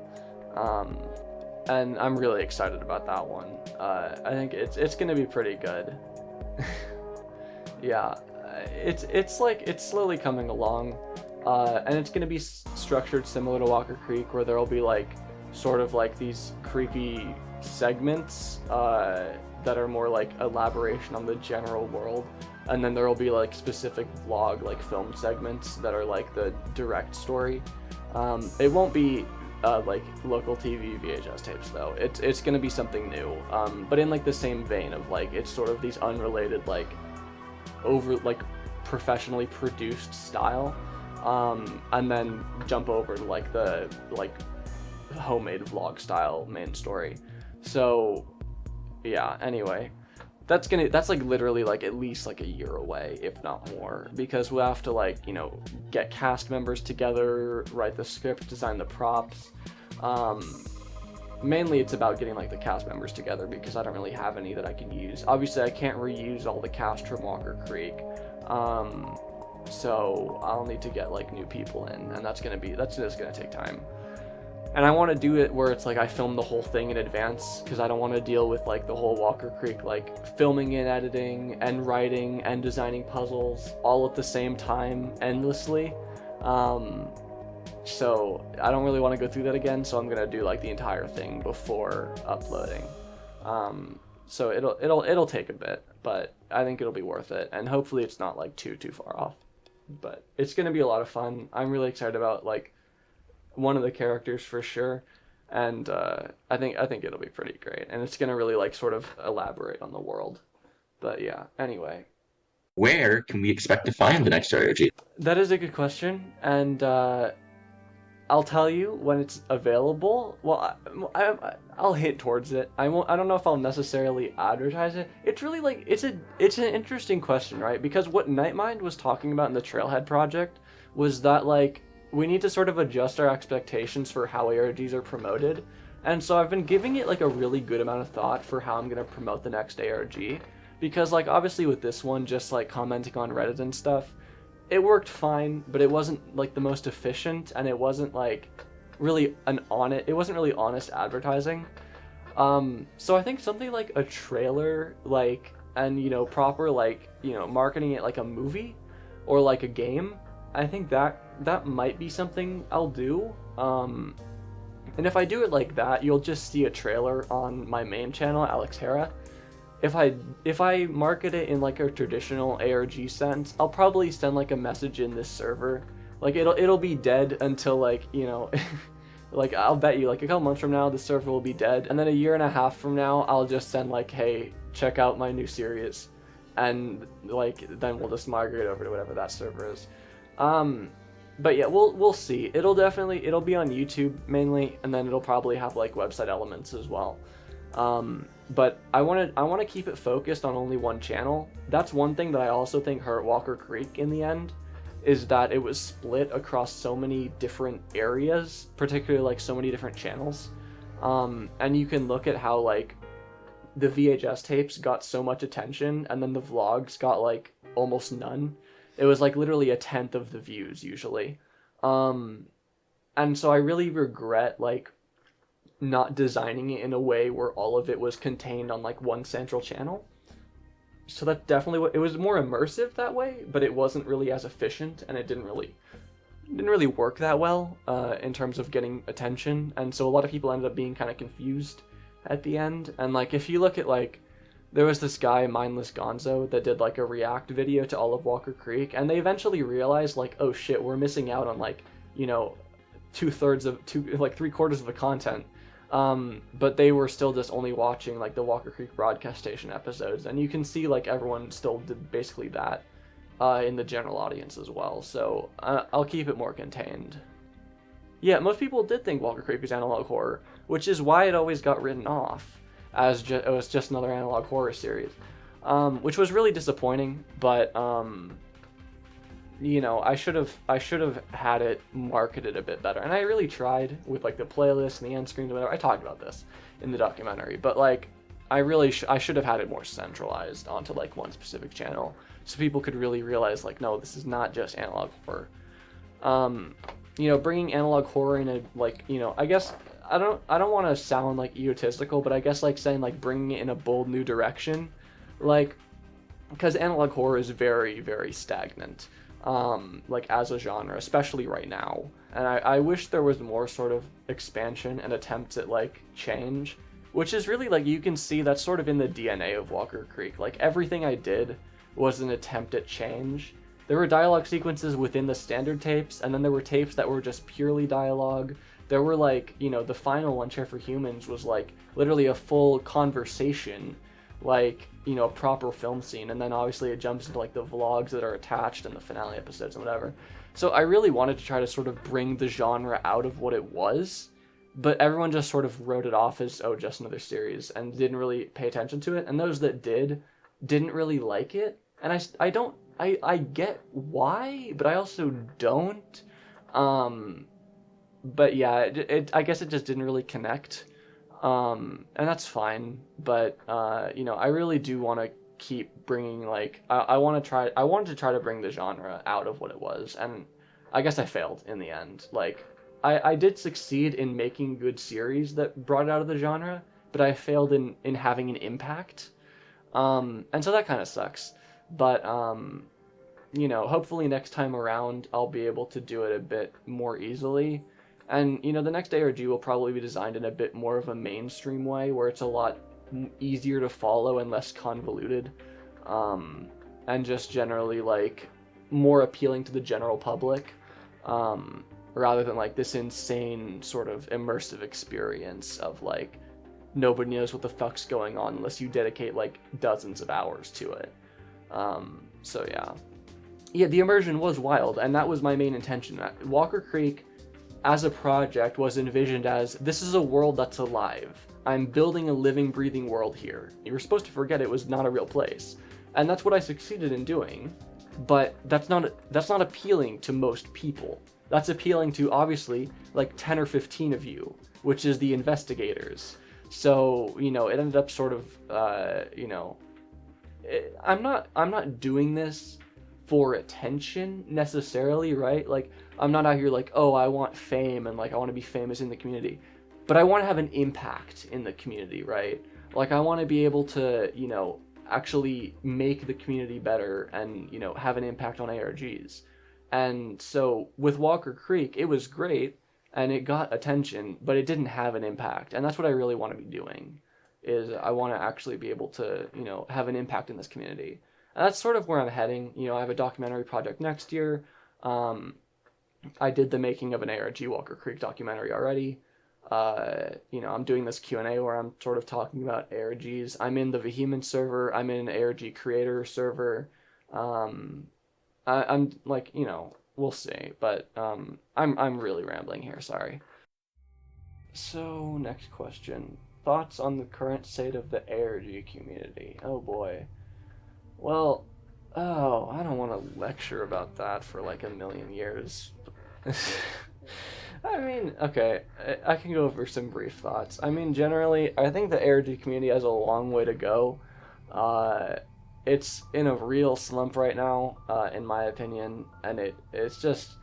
A: And I'm really excited about that one. I think it's gonna be pretty good. Yeah, it's slowly coming along, and it's gonna be structured similar to Walker Creek, where there'll be like sort of like these creepy segments that are more like elaboration on the general world, and then there'll be like specific vlog like film segments that are like the direct story. It won't be like local TV VHS tapes though. It's gonna be something new, but in like the same vein of like it's sort of these unrelated like over like professionally produced style, and then jump over to like the like homemade vlog style main story. So yeah, anyway, that's like literally like at least like a year away, if not more, because we'll have to like, you know, get cast members together, write the script, design the props. Mainly it's about getting like the cast members together, because I don't really have any that I can use. Obviously I can't reuse all the cast from Walker Creek, so I'll need to get like new people in, and that's just gonna take time. And I want to do it where it's like I film the whole thing in advance, because I don't want to deal with like the whole Walker Creek like filming and editing and writing and designing puzzles all at the same time endlessly. So I don't really want to go through that again, so I'm gonna do like the entire thing before uploading. So it'll take a bit, but I think it'll be worth it, and hopefully it's not like too far off. But it's gonna be a lot of fun. I'm really excited about like one of the characters for sure, and I think it'll be pretty great, and it's gonna really like sort of elaborate on the world. But yeah, anyway,
B: Where can we expect to find the next ROG?
A: that is a good question, and I'll tell you when it's available. Well, I'll hint towards it. I don't know if I'll necessarily advertise it. It's really like it's an interesting question, right? Because what Nightmind was talking about in the Trailhead project was that like we need to sort of adjust our expectations for how ARGs are promoted. And so I've been giving it like a really good amount of thought for how I'm going to promote the next ARG. Because like obviously with this one, just like commenting on Reddit and stuff, it worked fine, but it wasn't like the most efficient, and it wasn't like really it wasn't really honest advertising. So I think something like a trailer, like, and, you know, proper, like, you know, marketing it like a movie or like a game, I think that might be something I'll do. And if I do it like that, you'll just see a trailer on my main channel, Alex Hera. If I market it in like a traditional ARG sense, I'll probably send like a message in this server. Like it'll be dead until, like, you know, like I'll bet you like a couple months from now the server will be dead, and then a year and a half from now I'll just send like, hey, check out my new series, and like then we'll just migrate over to whatever that server is. But yeah, we'll see. It'll be on YouTube mainly, and then it'll probably have like website elements as well. But I want to keep it focused on only one channel. That's one thing that I also think hurt Walker Creek in the end, is that it was split across so many different areas, particularly like so many different channels. And you can look at how like the VHS tapes got so much attention, and then the vlogs got like almost none. It was like literally a tenth of the views usually. And so I really regret like not designing it in a way where all of it was contained on like one central channel. So that definitely, it was more immersive that way, but it wasn't really as efficient, and it didn't really work that well in terms of getting attention. And so a lot of people ended up being kind of confused at the end. And like if you look at like, there was this guy, Mindless Gonzo, that did like a react video to all of Walker Creek, and they eventually realized like, oh shit, we're missing out on like, you know, 3/4 of the content. But they were still just only watching like the Walker Creek broadcast station episodes, and you can see like everyone still did basically that in the general audience as well. So I'll keep it more contained. Yeah, most people did think Walker Creek was analog horror, which is why it always got written off as it was just another analog horror series, which was really disappointing. But you know, I should have had it marketed a bit better, and I really tried with like the playlist and the end screens and whatever. I talked about this in the documentary, but like I should have had it more centralized onto like one specific channel, so people could really realize like, no, this is not just analog horror. You know, bringing analog horror in a, like, you know, I guess I don't want to sound like egotistical, but I guess like saying like bringing it in a bold new direction, like, because analog horror is very, very stagnant. Like as a genre, especially right now, and I wish there was more sort of expansion and attempts at like change, which is really like, you can see that's sort of in the DNA of Walker Creek. Like everything I did was an attempt at change. There were dialogue sequences within the standard tapes, and then there were tapes that were just purely dialogue. There were like, you know, the final one, Chair for Humans, was like literally a full conversation, like, you know, a proper film scene, and then obviously it jumps into like the vlogs that are attached in the finale episodes and whatever. So I really wanted to try to sort of bring the genre out of what it was, but everyone just sort of wrote it off as, oh, just another series, and didn't really pay attention to it. And those that didn't really like it, and I get why, but I also don't. But yeah, I guess it just didn't really connect. And that's fine, but you know, I really do want to keep bringing, like, I wanted to try to bring the genre out of what it was, and I guess I failed in the end. Like, I did succeed in making good series that brought it out of the genre, but I failed in having an impact, and so that kind of sucks. But you know, hopefully next time around I'll be able to do it a bit more easily. And, you know, the next ARG will probably be designed in a bit more of a mainstream way, where it's a lot easier to follow and less convoluted, and just generally, like, more appealing to the general public, rather than, like, this insane sort of immersive experience of, like, nobody knows what the fuck's going on unless you dedicate, like, dozens of hours to it. So, yeah. Yeah, the immersion was wild, and that was my main intention. Walker Creek, as a project, was envisioned as, this is a world that's alive. I'm building a living, breathing world here. You were supposed to forget it was not a real place. And that's what I succeeded in doing, but that's not appealing to most people. that's appealing to obviously like 10 or 15 of you, which is the investigators. So, you know, it ended up sort of, you know, I'm not doing this for attention necessarily, right? Like, I'm not out here like, oh, I want fame and like I want to be famous in the community, but I want to have an impact in the community, right? Like, I want to be able to, you know, actually make the community better and, you know, have an impact on ARGs. And so with Walker Creek, it was great and it got attention, but it didn't have an impact. And that's what I really want to be doing, is I want to actually be able to, you know, have an impact in this community. And that's sort of where I'm heading. You know, I have a documentary project next year. I did the making of an ARG Walker Creek documentary already. You know, I'm doing this Q&A where I'm sort of talking about ARGs. I'm in the Vehement server. I'm in an ARG creator server. I'm like, you know, we'll see. But I'm really rambling here. Sorry. So next question. Thoughts on the current state of the ARG community? Oh boy. Well, I don't want to lecture about that for like a million years. I mean, okay, I can go over some brief thoughts. I mean, generally, I think the ARG community has a long way to go. It's in a real slump right now, in my opinion, and it's just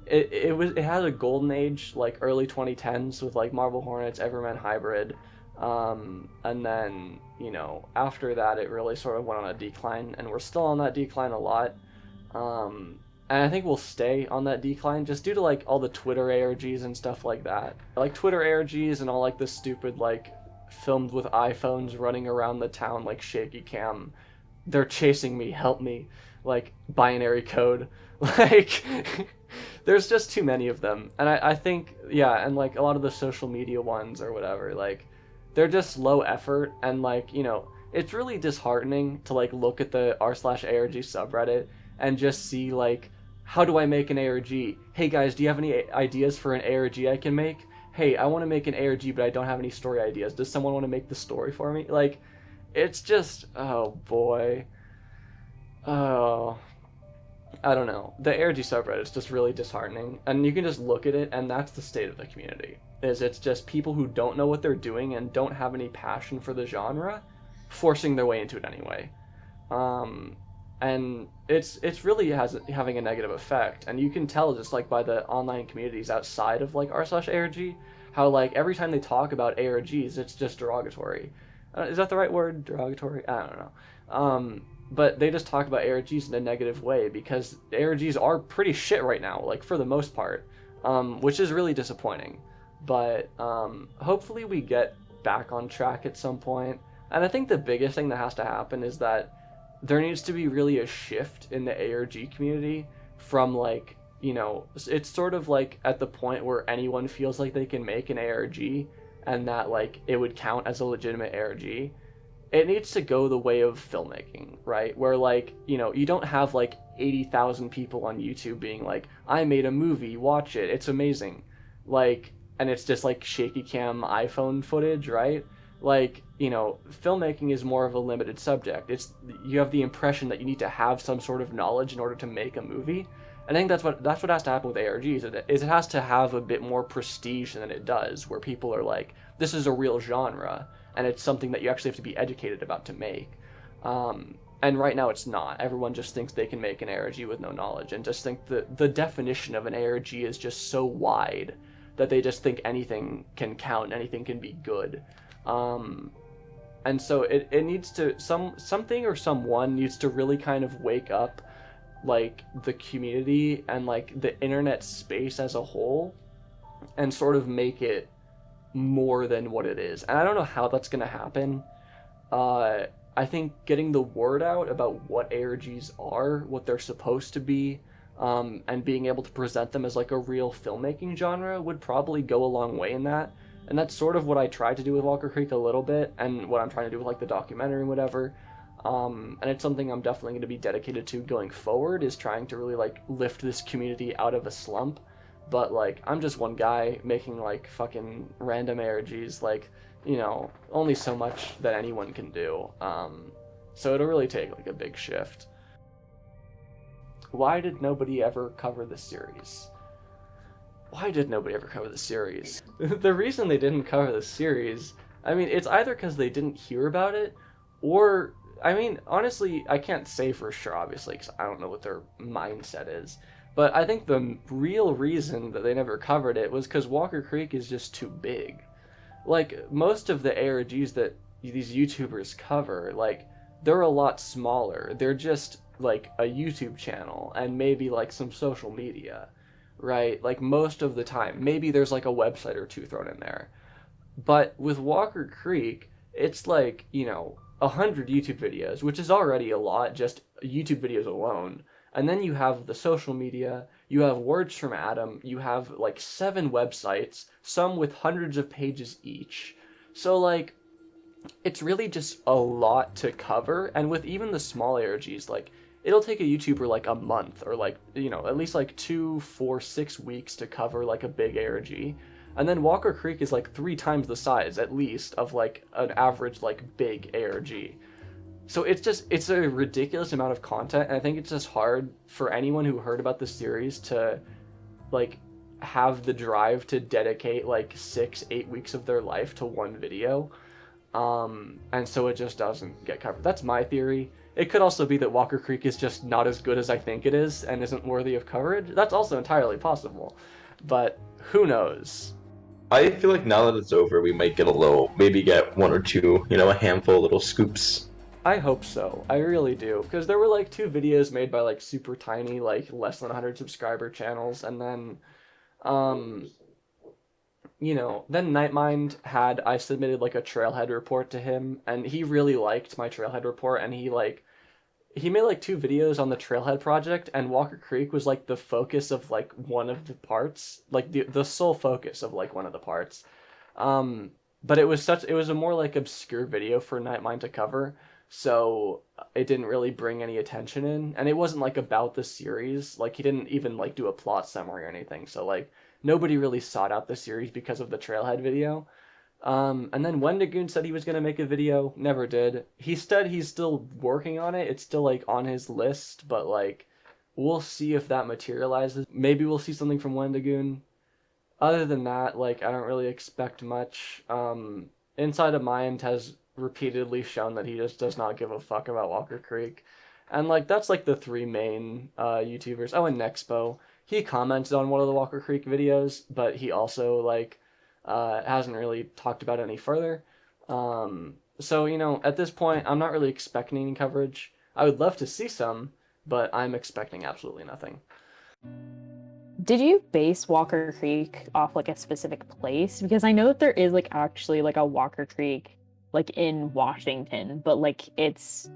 A: it had a golden age like early 2010s with like Marble Hornets, Everman Hybrid, and then, you know, after that it really sort of went on a decline, and we're still on that decline a lot. And I think we'll stay on that decline just due to like all the Twitter ARGs and stuff like that. Like Twitter ARGs and all like the stupid like filmed with iPhones running around the town like shaky cam. They're chasing me, help me, like binary code. Like there's just too many of them. And I think, yeah, and like a lot of the social media ones or whatever, like they're just low effort, and like, you know, it's really disheartening to like look at the r/ARG subreddit and just see like, how do I make an ARG? Hey guys, do you have any ideas for an ARG I can make? Hey, I want to make an ARG, but I don't have any story ideas. Does someone want to make the story for me? Like, it's just, oh boy. Oh, I don't know. The ARG subreddit is just really disheartening, and you can just look at it, and that's the state of the community. It's just people who don't know what they're doing and don't have any passion for the genre, forcing their way into it anyway. And it's really having a negative effect, and you can tell just like by the online communities outside of like r/ARG, how like every time they talk about ARGs, it's just derogatory. Is that the right word? Derogatory? I don't know. But they just talk about ARGs in a negative way because ARGs are pretty shit right now, like for the most part, which is really disappointing. But hopefully we get back on track at some point. And I think the biggest thing that has to happen is that there needs to be really a shift in the ARG community from like, you know, it's sort of like at the point where anyone feels like they can make an ARG and that like it would count as a legitimate ARG. It needs to go the way of filmmaking, right? Where like, you know, you don't have like 80,000 people on YouTube being like, I made a movie, watch it, it's amazing. Like, and it's just like shaky cam iPhone footage, right? Like, you know, filmmaking is more of a limited subject. You have the impression that you need to have some sort of knowledge in order to make a movie. I think that's what has to happen with ARGs. It has to have a bit more prestige than it does, where people are like, this is a real genre, and it's something that you actually have to be educated about to make. And right now it's not. Everyone just thinks they can make an ARG with no knowledge, and just think the definition of an ARG is just so wide that they just think anything can count, anything can be good. And so it needs to, something or someone needs to really kind of wake up like the community and like the internet space as a whole and sort of make it more than what it is. And I don't know how that's going to happen. I think getting the word out about what ARGs are, what they're supposed to be, and being able to present them as like a real filmmaking genre would probably go a long way in that. And that's sort of what I tried to do with Walker Creek a little bit, and what I'm trying to do with like the documentary and whatever. And it's something I'm definitely going to be dedicated to going forward, is trying to really like lift this community out of a slump. But like, I'm just one guy making like fucking random ARGs, like, you know, only so much that anyone can do. So it'll really take like a big shift. Why did nobody ever cover this series? why did nobody ever cover the series? The reason they didn't cover the series, I mean, it's either because they didn't hear about it, or, I mean, honestly, I can't say for sure, obviously, because I don't know what their mindset is. But I think the real reason that they never covered it was because Walker Creek is just too big. Like, most of the ARGs that these YouTubers cover, like, they're a lot smaller. They're just, like, a YouTube channel and maybe, like, some social media, right? Like, most of the time. Maybe there's, like, a website or two thrown in there. But with Walker Creek, it's, like, 100 YouTube videos, which is already a lot, just YouTube videos alone. And then you have the social media, you have Words from Adam, you have, like, 7 websites, some with hundreds of pages each. So, like, it's really just a lot to cover, and with even the small ARGs, like, it'll take a YouTuber, like, a month, or, like, at least, like, 2, 4, 6 weeks to cover, like, a big ARG. And then Walker Creek is, like, 3 times the size, at least, of, like, an average, like, big ARG. So it's a ridiculous amount of content, and I think it's just hard for anyone who heard about the series to, like, have the drive to dedicate, like, 6-8 weeks of their life to one video. And so it just doesn't get covered. That's my theory. It could also be that Walker Creek is just not as good as I think it is and isn't worthy of coverage. That's also entirely possible. But who knows?
B: I feel like now that it's over, we might maybe get 1 or 2, a handful of little scoops.
A: I hope so. I really do. Because there were, like, 2 videos made by, like, super tiny, like, less than 100 subscriber channels, and then, then Nightmind I submitted, like, a trailhead report to him, and he really liked my trailhead report, and he made, like, 2 videos on the trailhead project, and Walker Creek was, like, the focus of, like, one of the parts, like, the sole focus of, like, one of the parts. But it was a more, like, obscure video for Nightmind to cover, so it didn't really bring any attention in, and it wasn't, like, about the series. Like, he didn't even, like, do a plot summary or anything, so, like, nobody really sought out the series because of the trailhead video. And then Wendigoon said he was going to make a video, never did. He said he's still working on it, it's still, like, on his list, but, like, we'll see if that materializes. Maybe we'll see something from Wendigoon. Other than that, like, I don't really expect much. Inside of Mind has repeatedly shown that he just does not give a fuck about Walker Creek. And, like, that's, like, the 3 main YouTubers. Oh, and Nexpo. He commented on one of the Walker Creek videos, but he also, like, hasn't really talked about it any further. So, at this point, I'm not really expecting any coverage. I would love to see some, but I'm expecting absolutely nothing.
E: Did you base Walker Creek off, like, a specific place? Because I know that there is, like, actually, like, a Walker Creek, like, in Washington, but, like, it's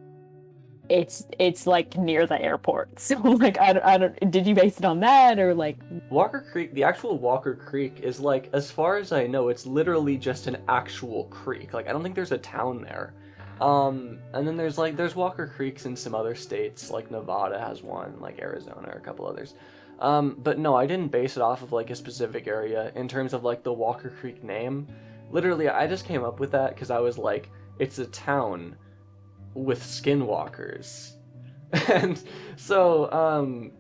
E: like near the airport. So, like, I don't did you base it on that, or, like...
A: Walker Creek, the actual Walker Creek is, like, as far as I know, it's literally just an actual creek. Like, I don't think there's a town there. And then there's Walker Creeks in some other states, like Nevada has one, like Arizona, or a couple others. But no, I didn't base it off of, like, a specific area in terms of, like, the Walker Creek name. Literally, I just came up with that because I was like, it's a town with skinwalkers. And so,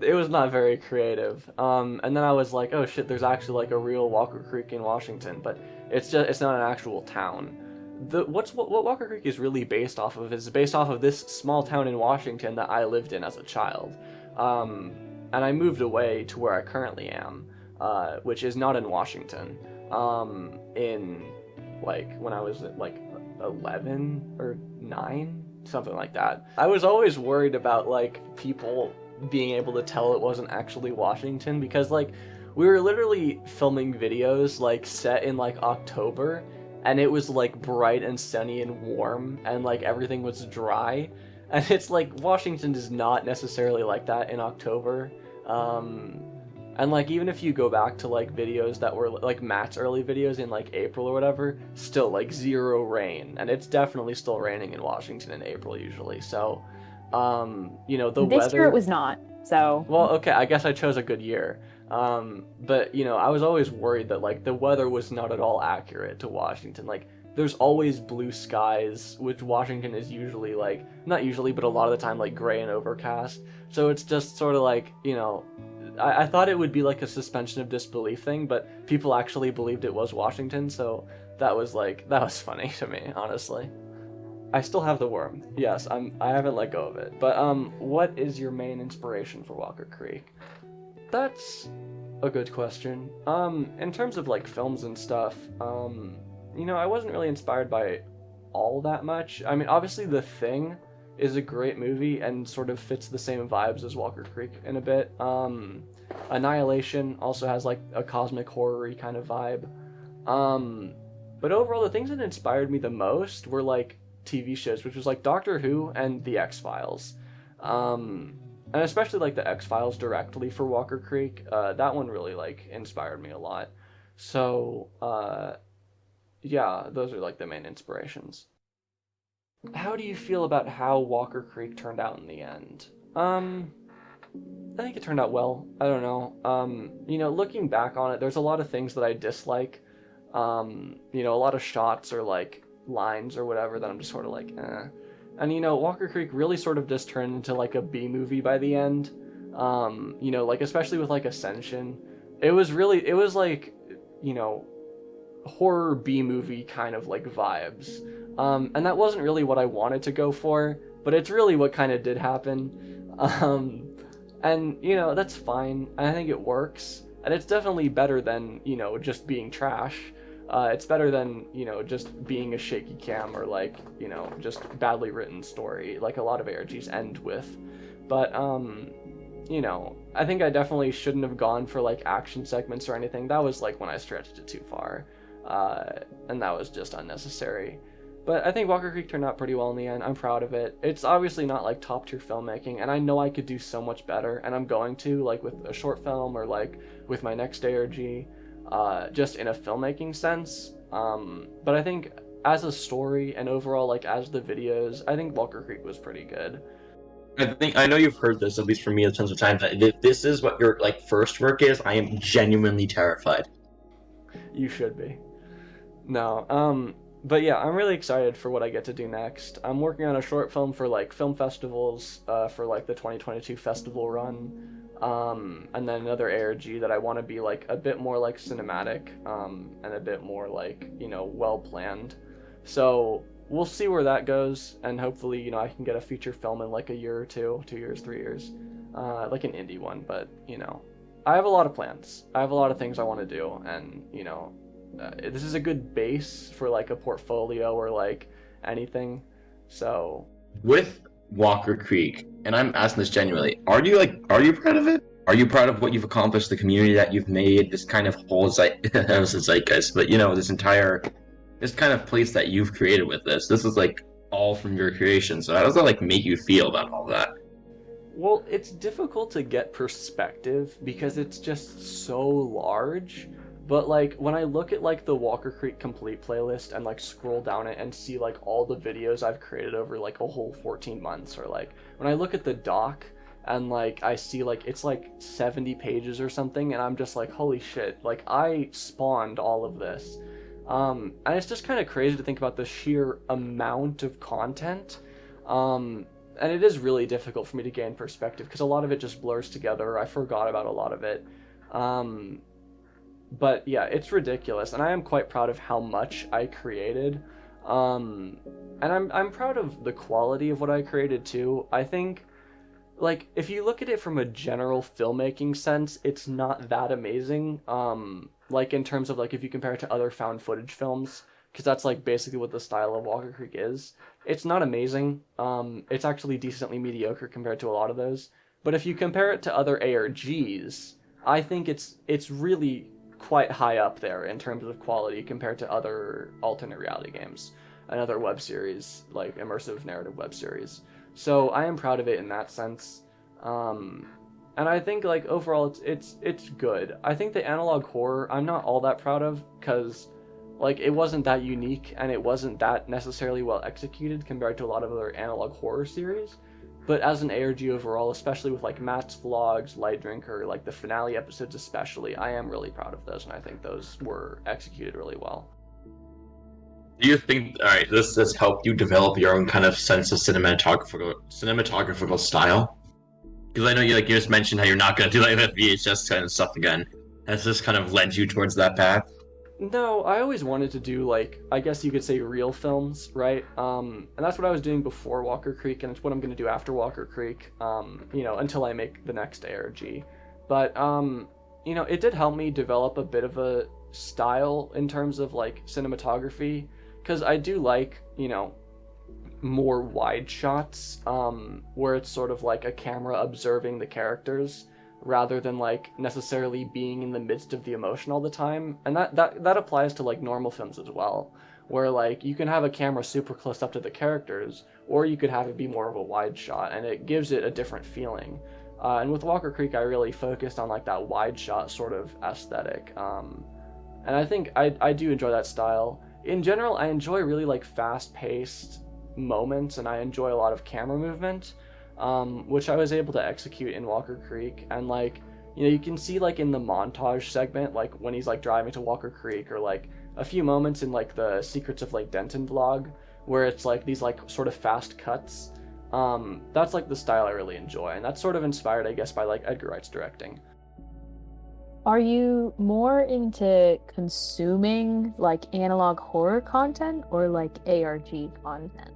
A: it was not very creative. And then I was like, oh shit, there's actually, like, a real Walker Creek in Washington, but it's not an actual town. What Walker Creek is really based off of is based off of this small town in Washington that I lived in as a child. And I moved away to where I currently am, which is not in Washington. In, like, when I was, like, 11 or 9, something like that. I was always worried about, like, people being able to tell it wasn't actually Washington, because, like, we were literally filming videos, like, set in, like, October, and it was, like, bright and sunny and warm, and, like, everything was dry, and it's like, Washington is not necessarily like that in October. And, like, even if you go back to, like, videos that were, like, Matt's early videos in, like, April or whatever, still, like, 0 rain. And it's definitely still raining in Washington in April, usually. So, the weather...
E: This year it was not, so...
A: Well, okay, I guess I chose a good year. But, I was always worried that, like, the weather was not at all accurate to Washington. Like, there's always blue skies, which Washington is usually like, not usually, but a lot of the time like gray and overcast. So it's just sort of like, I thought it would be like a suspension of disbelief thing, but people actually believed it was Washington, so that was funny to me, honestly. I still have the worm. Yes, I haven't let go of it. But what is your main inspiration for Walker Creek? That's a good question. In terms of like films and stuff, I wasn't really inspired by all that much. I mean, obviously The Thing is a great movie and sort of fits the same vibes as Walker Creek in a bit. Annihilation also has like a cosmic horror-y kind of vibe. But overall, the things that inspired me the most were like TV shows, which was like Doctor Who and The X-Files. And especially like The X-Files directly for Walker Creek. That one really like inspired me a lot. So, yeah, those are like the main inspirations. How do you feel about how Walker Creek turned out in the end? I think it turned out well. I don't know. Looking back on it, there's a lot of things that I dislike. A lot of shots or like lines or whatever that I'm just sort of like, eh. And Walker Creek really sort of just turned into like a B movie by the end. Like especially with like Ascension, it was like, horror B movie kind of like vibes. And that wasn't really what I wanted to go for, but it's really what kind of did happen. And that's fine. I think it works, and it's definitely better than just being trash. It's better than just being a shaky cam or like just badly written story like a lot of ARGs end with. But I think I definitely shouldn't have gone for like action segments or anything. That was like when I stretched it too far, and that was just unnecessary. But I think Walker Creek turned out pretty well in the end. I'm proud of it. It's obviously not like top tier filmmaking, and I know I could do so much better, and I'm going to, like with a short film or like with my next ARG, just in a filmmaking sense. But I think as a story and overall like as the videos, I think Walker Creek was pretty good.
B: I know you've heard this, at least from me, tons of times. That if this is what your like first work is, I am genuinely terrified.
A: You should be. No, but yeah, I'm really excited for what I get to do next. I'm working on a short film for like film festivals, for like the 2022 festival run, and then another ARG that I want to be like a bit more like cinematic, and a bit more like well planned. So we'll see where that goes, and hopefully I can get a feature film in like a year or 2 years, 3 years, like an indie one. But I have a lot of plans. I have a lot of things I want to do, and this is a good base for like a portfolio or like anything. So
B: with Walker Creek, and I'm asking this genuinely, are you proud of it? Are you proud of what you've accomplished, the community that you've made, this kind of whole zeitgeist, but this kind of place that you've created with this? This is like all from your creation. So how does that like make you feel about all that?
A: Well, it's difficult to get perspective because it's just so large. But like when I look at like the Walker Creek complete playlist and like scroll down it and see like all the videos I've created over like a whole 14 months, or like when I look at the doc and like I see like it's like 70 pages or something, and I'm just like, holy shit, like I spawned all of this. And it's just kind of crazy to think about the sheer amount of content. And it is really difficult for me to gain perspective because a lot of it just blurs together. I forgot about a lot of it. But yeah, it's ridiculous, and I am quite proud of how much I created. And I'm proud of the quality of what I created too. I think, like, if you look at it from a general filmmaking sense, it's not that amazing. Like in terms of like if you compare it to other found footage films, because that's like basically what the style of Walker Creek is. It's not amazing. It's actually decently mediocre compared to a lot of those. But if you compare it to other ARGs, I think it's really quite high up there in terms of quality compared to other alternate reality games and other web series, like immersive narrative web series. So I am proud of it in that sense. And I think like overall it's good. I think the analog horror I'm not all that proud of because like it wasn't that unique and it wasn't that necessarily well executed compared to a lot of other analog horror series. But as an ARG overall, especially with like Matt's vlogs, Light Drinker, like the finale episodes especially, I am really proud of those, and I think those were executed really well.
B: Do you think, all right, this has helped you develop your own kind of sense of cinematographical style? Because I know you just mentioned how you're not going to do like that VHS kind of stuff again. Has this kind of led you towards that path?
A: No, I always wanted to do like I guess you could say real films, right? And that's what I was doing before Walker Creek, and it's what I'm gonna do after Walker Creek. Until I make the next ARG. But it did help me develop a bit of a style in terms of like cinematography, because I do like more wide shots, where it's sort of like a camera observing the characters rather than like necessarily being in the midst of the emotion all the time. And that applies to like normal films as well, where like you can have a camera super close up to the characters, or you could have it be more of a wide shot, and it gives it a different feeling. And with Walker Creek, I really focused on like that wide shot sort of aesthetic. And I think I do enjoy that style. In general, I enjoy really like fast-paced moments, and I enjoy a lot of camera movement, which I was able to execute in Walker Creek. And like, you can see like in the montage segment, like when he's like driving to Walker Creek, or like a few moments in like the Secrets of Lake Denton vlog, where it's like these like sort of fast cuts. That's like the style I really enjoy, and that's sort of inspired, I guess, by like Edgar Wright's directing.
E: Are you more into consuming like analog horror content or like ARG content?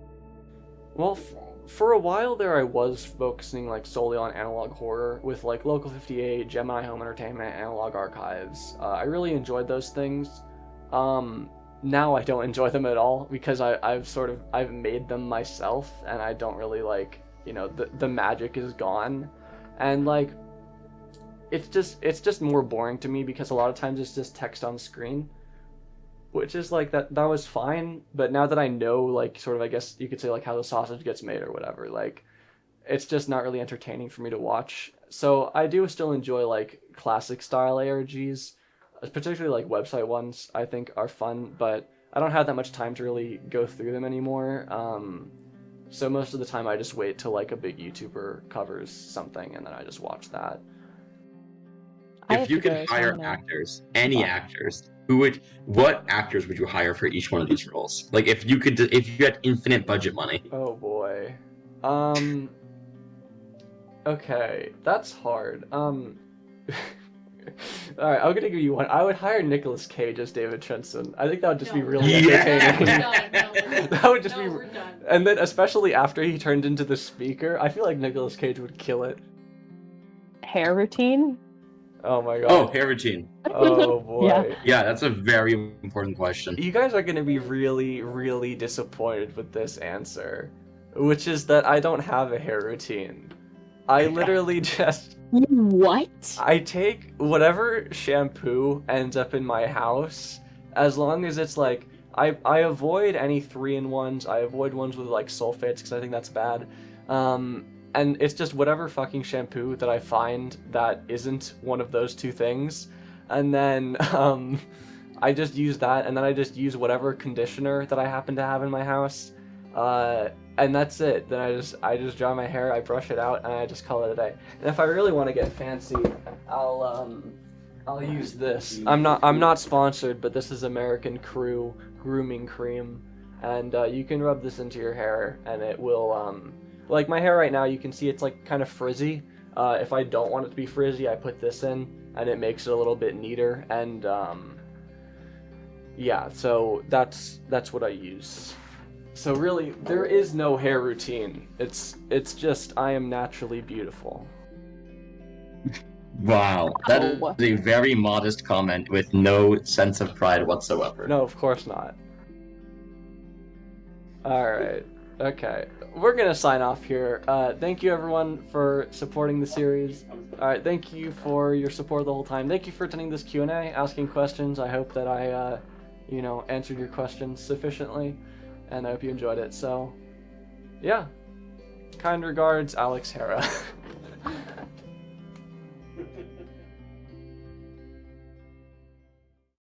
A: Well, for a while there, I was focusing like solely on analog horror with like Local 58, Gemini Home Entertainment, Analog Archives. I really enjoyed those things. Now I don't enjoy them at all, because I've made them myself, and I don't really like, the magic is gone, and like it's just more boring to me, because a lot of times it's just text on screen, which is like that was fine, but now that I know like sort of, I guess you could say, like how the sausage gets made or whatever, like it's just not really entertaining for me to watch. So I do still enjoy like classic style ARGs, particularly like website ones. I think are fun, but I don't have that much time to really go through them anymore. So most of the time I just wait till like a big YouTuber covers something, and then I just watch that.
B: If you could hire actors, any actors, what actors would you hire for each one of these roles? Like if you had infinite budget money.
A: Oh boy. Okay, that's hard. Alright, I'm gonna give you one. I would hire Nicolas Cage as David Trenson. I think that would just be really entertaining. That would just be...
F: We're done.
A: And then especially after he turned into the speaker, I feel like Nicolas Cage would kill it.
E: Hair routine?
A: Oh my god.
B: Oh, hair routine.
A: Oh boy.
B: Yeah, that's a very important question.
A: You guys are gonna be really, really disappointed with this answer, which is that I don't have a hair routine. I literally just...
E: What?
A: I take whatever shampoo ends up in my house, as long as it's like... I avoid any 3-in-1s, I avoid ones with like sulfates, because I think that's bad. And it's just whatever fucking shampoo that I find that isn't one of those two things. And then I just use that, and then I just use whatever conditioner that I happen to have in my house. And that's it. Then I just dry my hair, I brush it out, and I just call it a day. And if I really want to get fancy, I'll use this. I'm not sponsored, but this is American Crew grooming cream, and you can rub this into your hair, and it will like my hair right now, you can see it's like kind of frizzy. If I don't want it to be frizzy, I put this in, and it makes it a little bit neater. And yeah, so that's what I use. So really, there is no hair routine. It's just I am naturally beautiful.
B: Wow, that is a very modest comment with no sense of pride whatsoever.
A: No, of course not. Alright, okay. We're gonna sign off here. Thank you everyone for supporting the series. Alright, thank you for your support the whole time. Thank you for attending this Q&A, asking questions. I hope that I, answered your questions sufficiently, and I hope you enjoyed it. So, yeah. Kind regards, Alex Hera.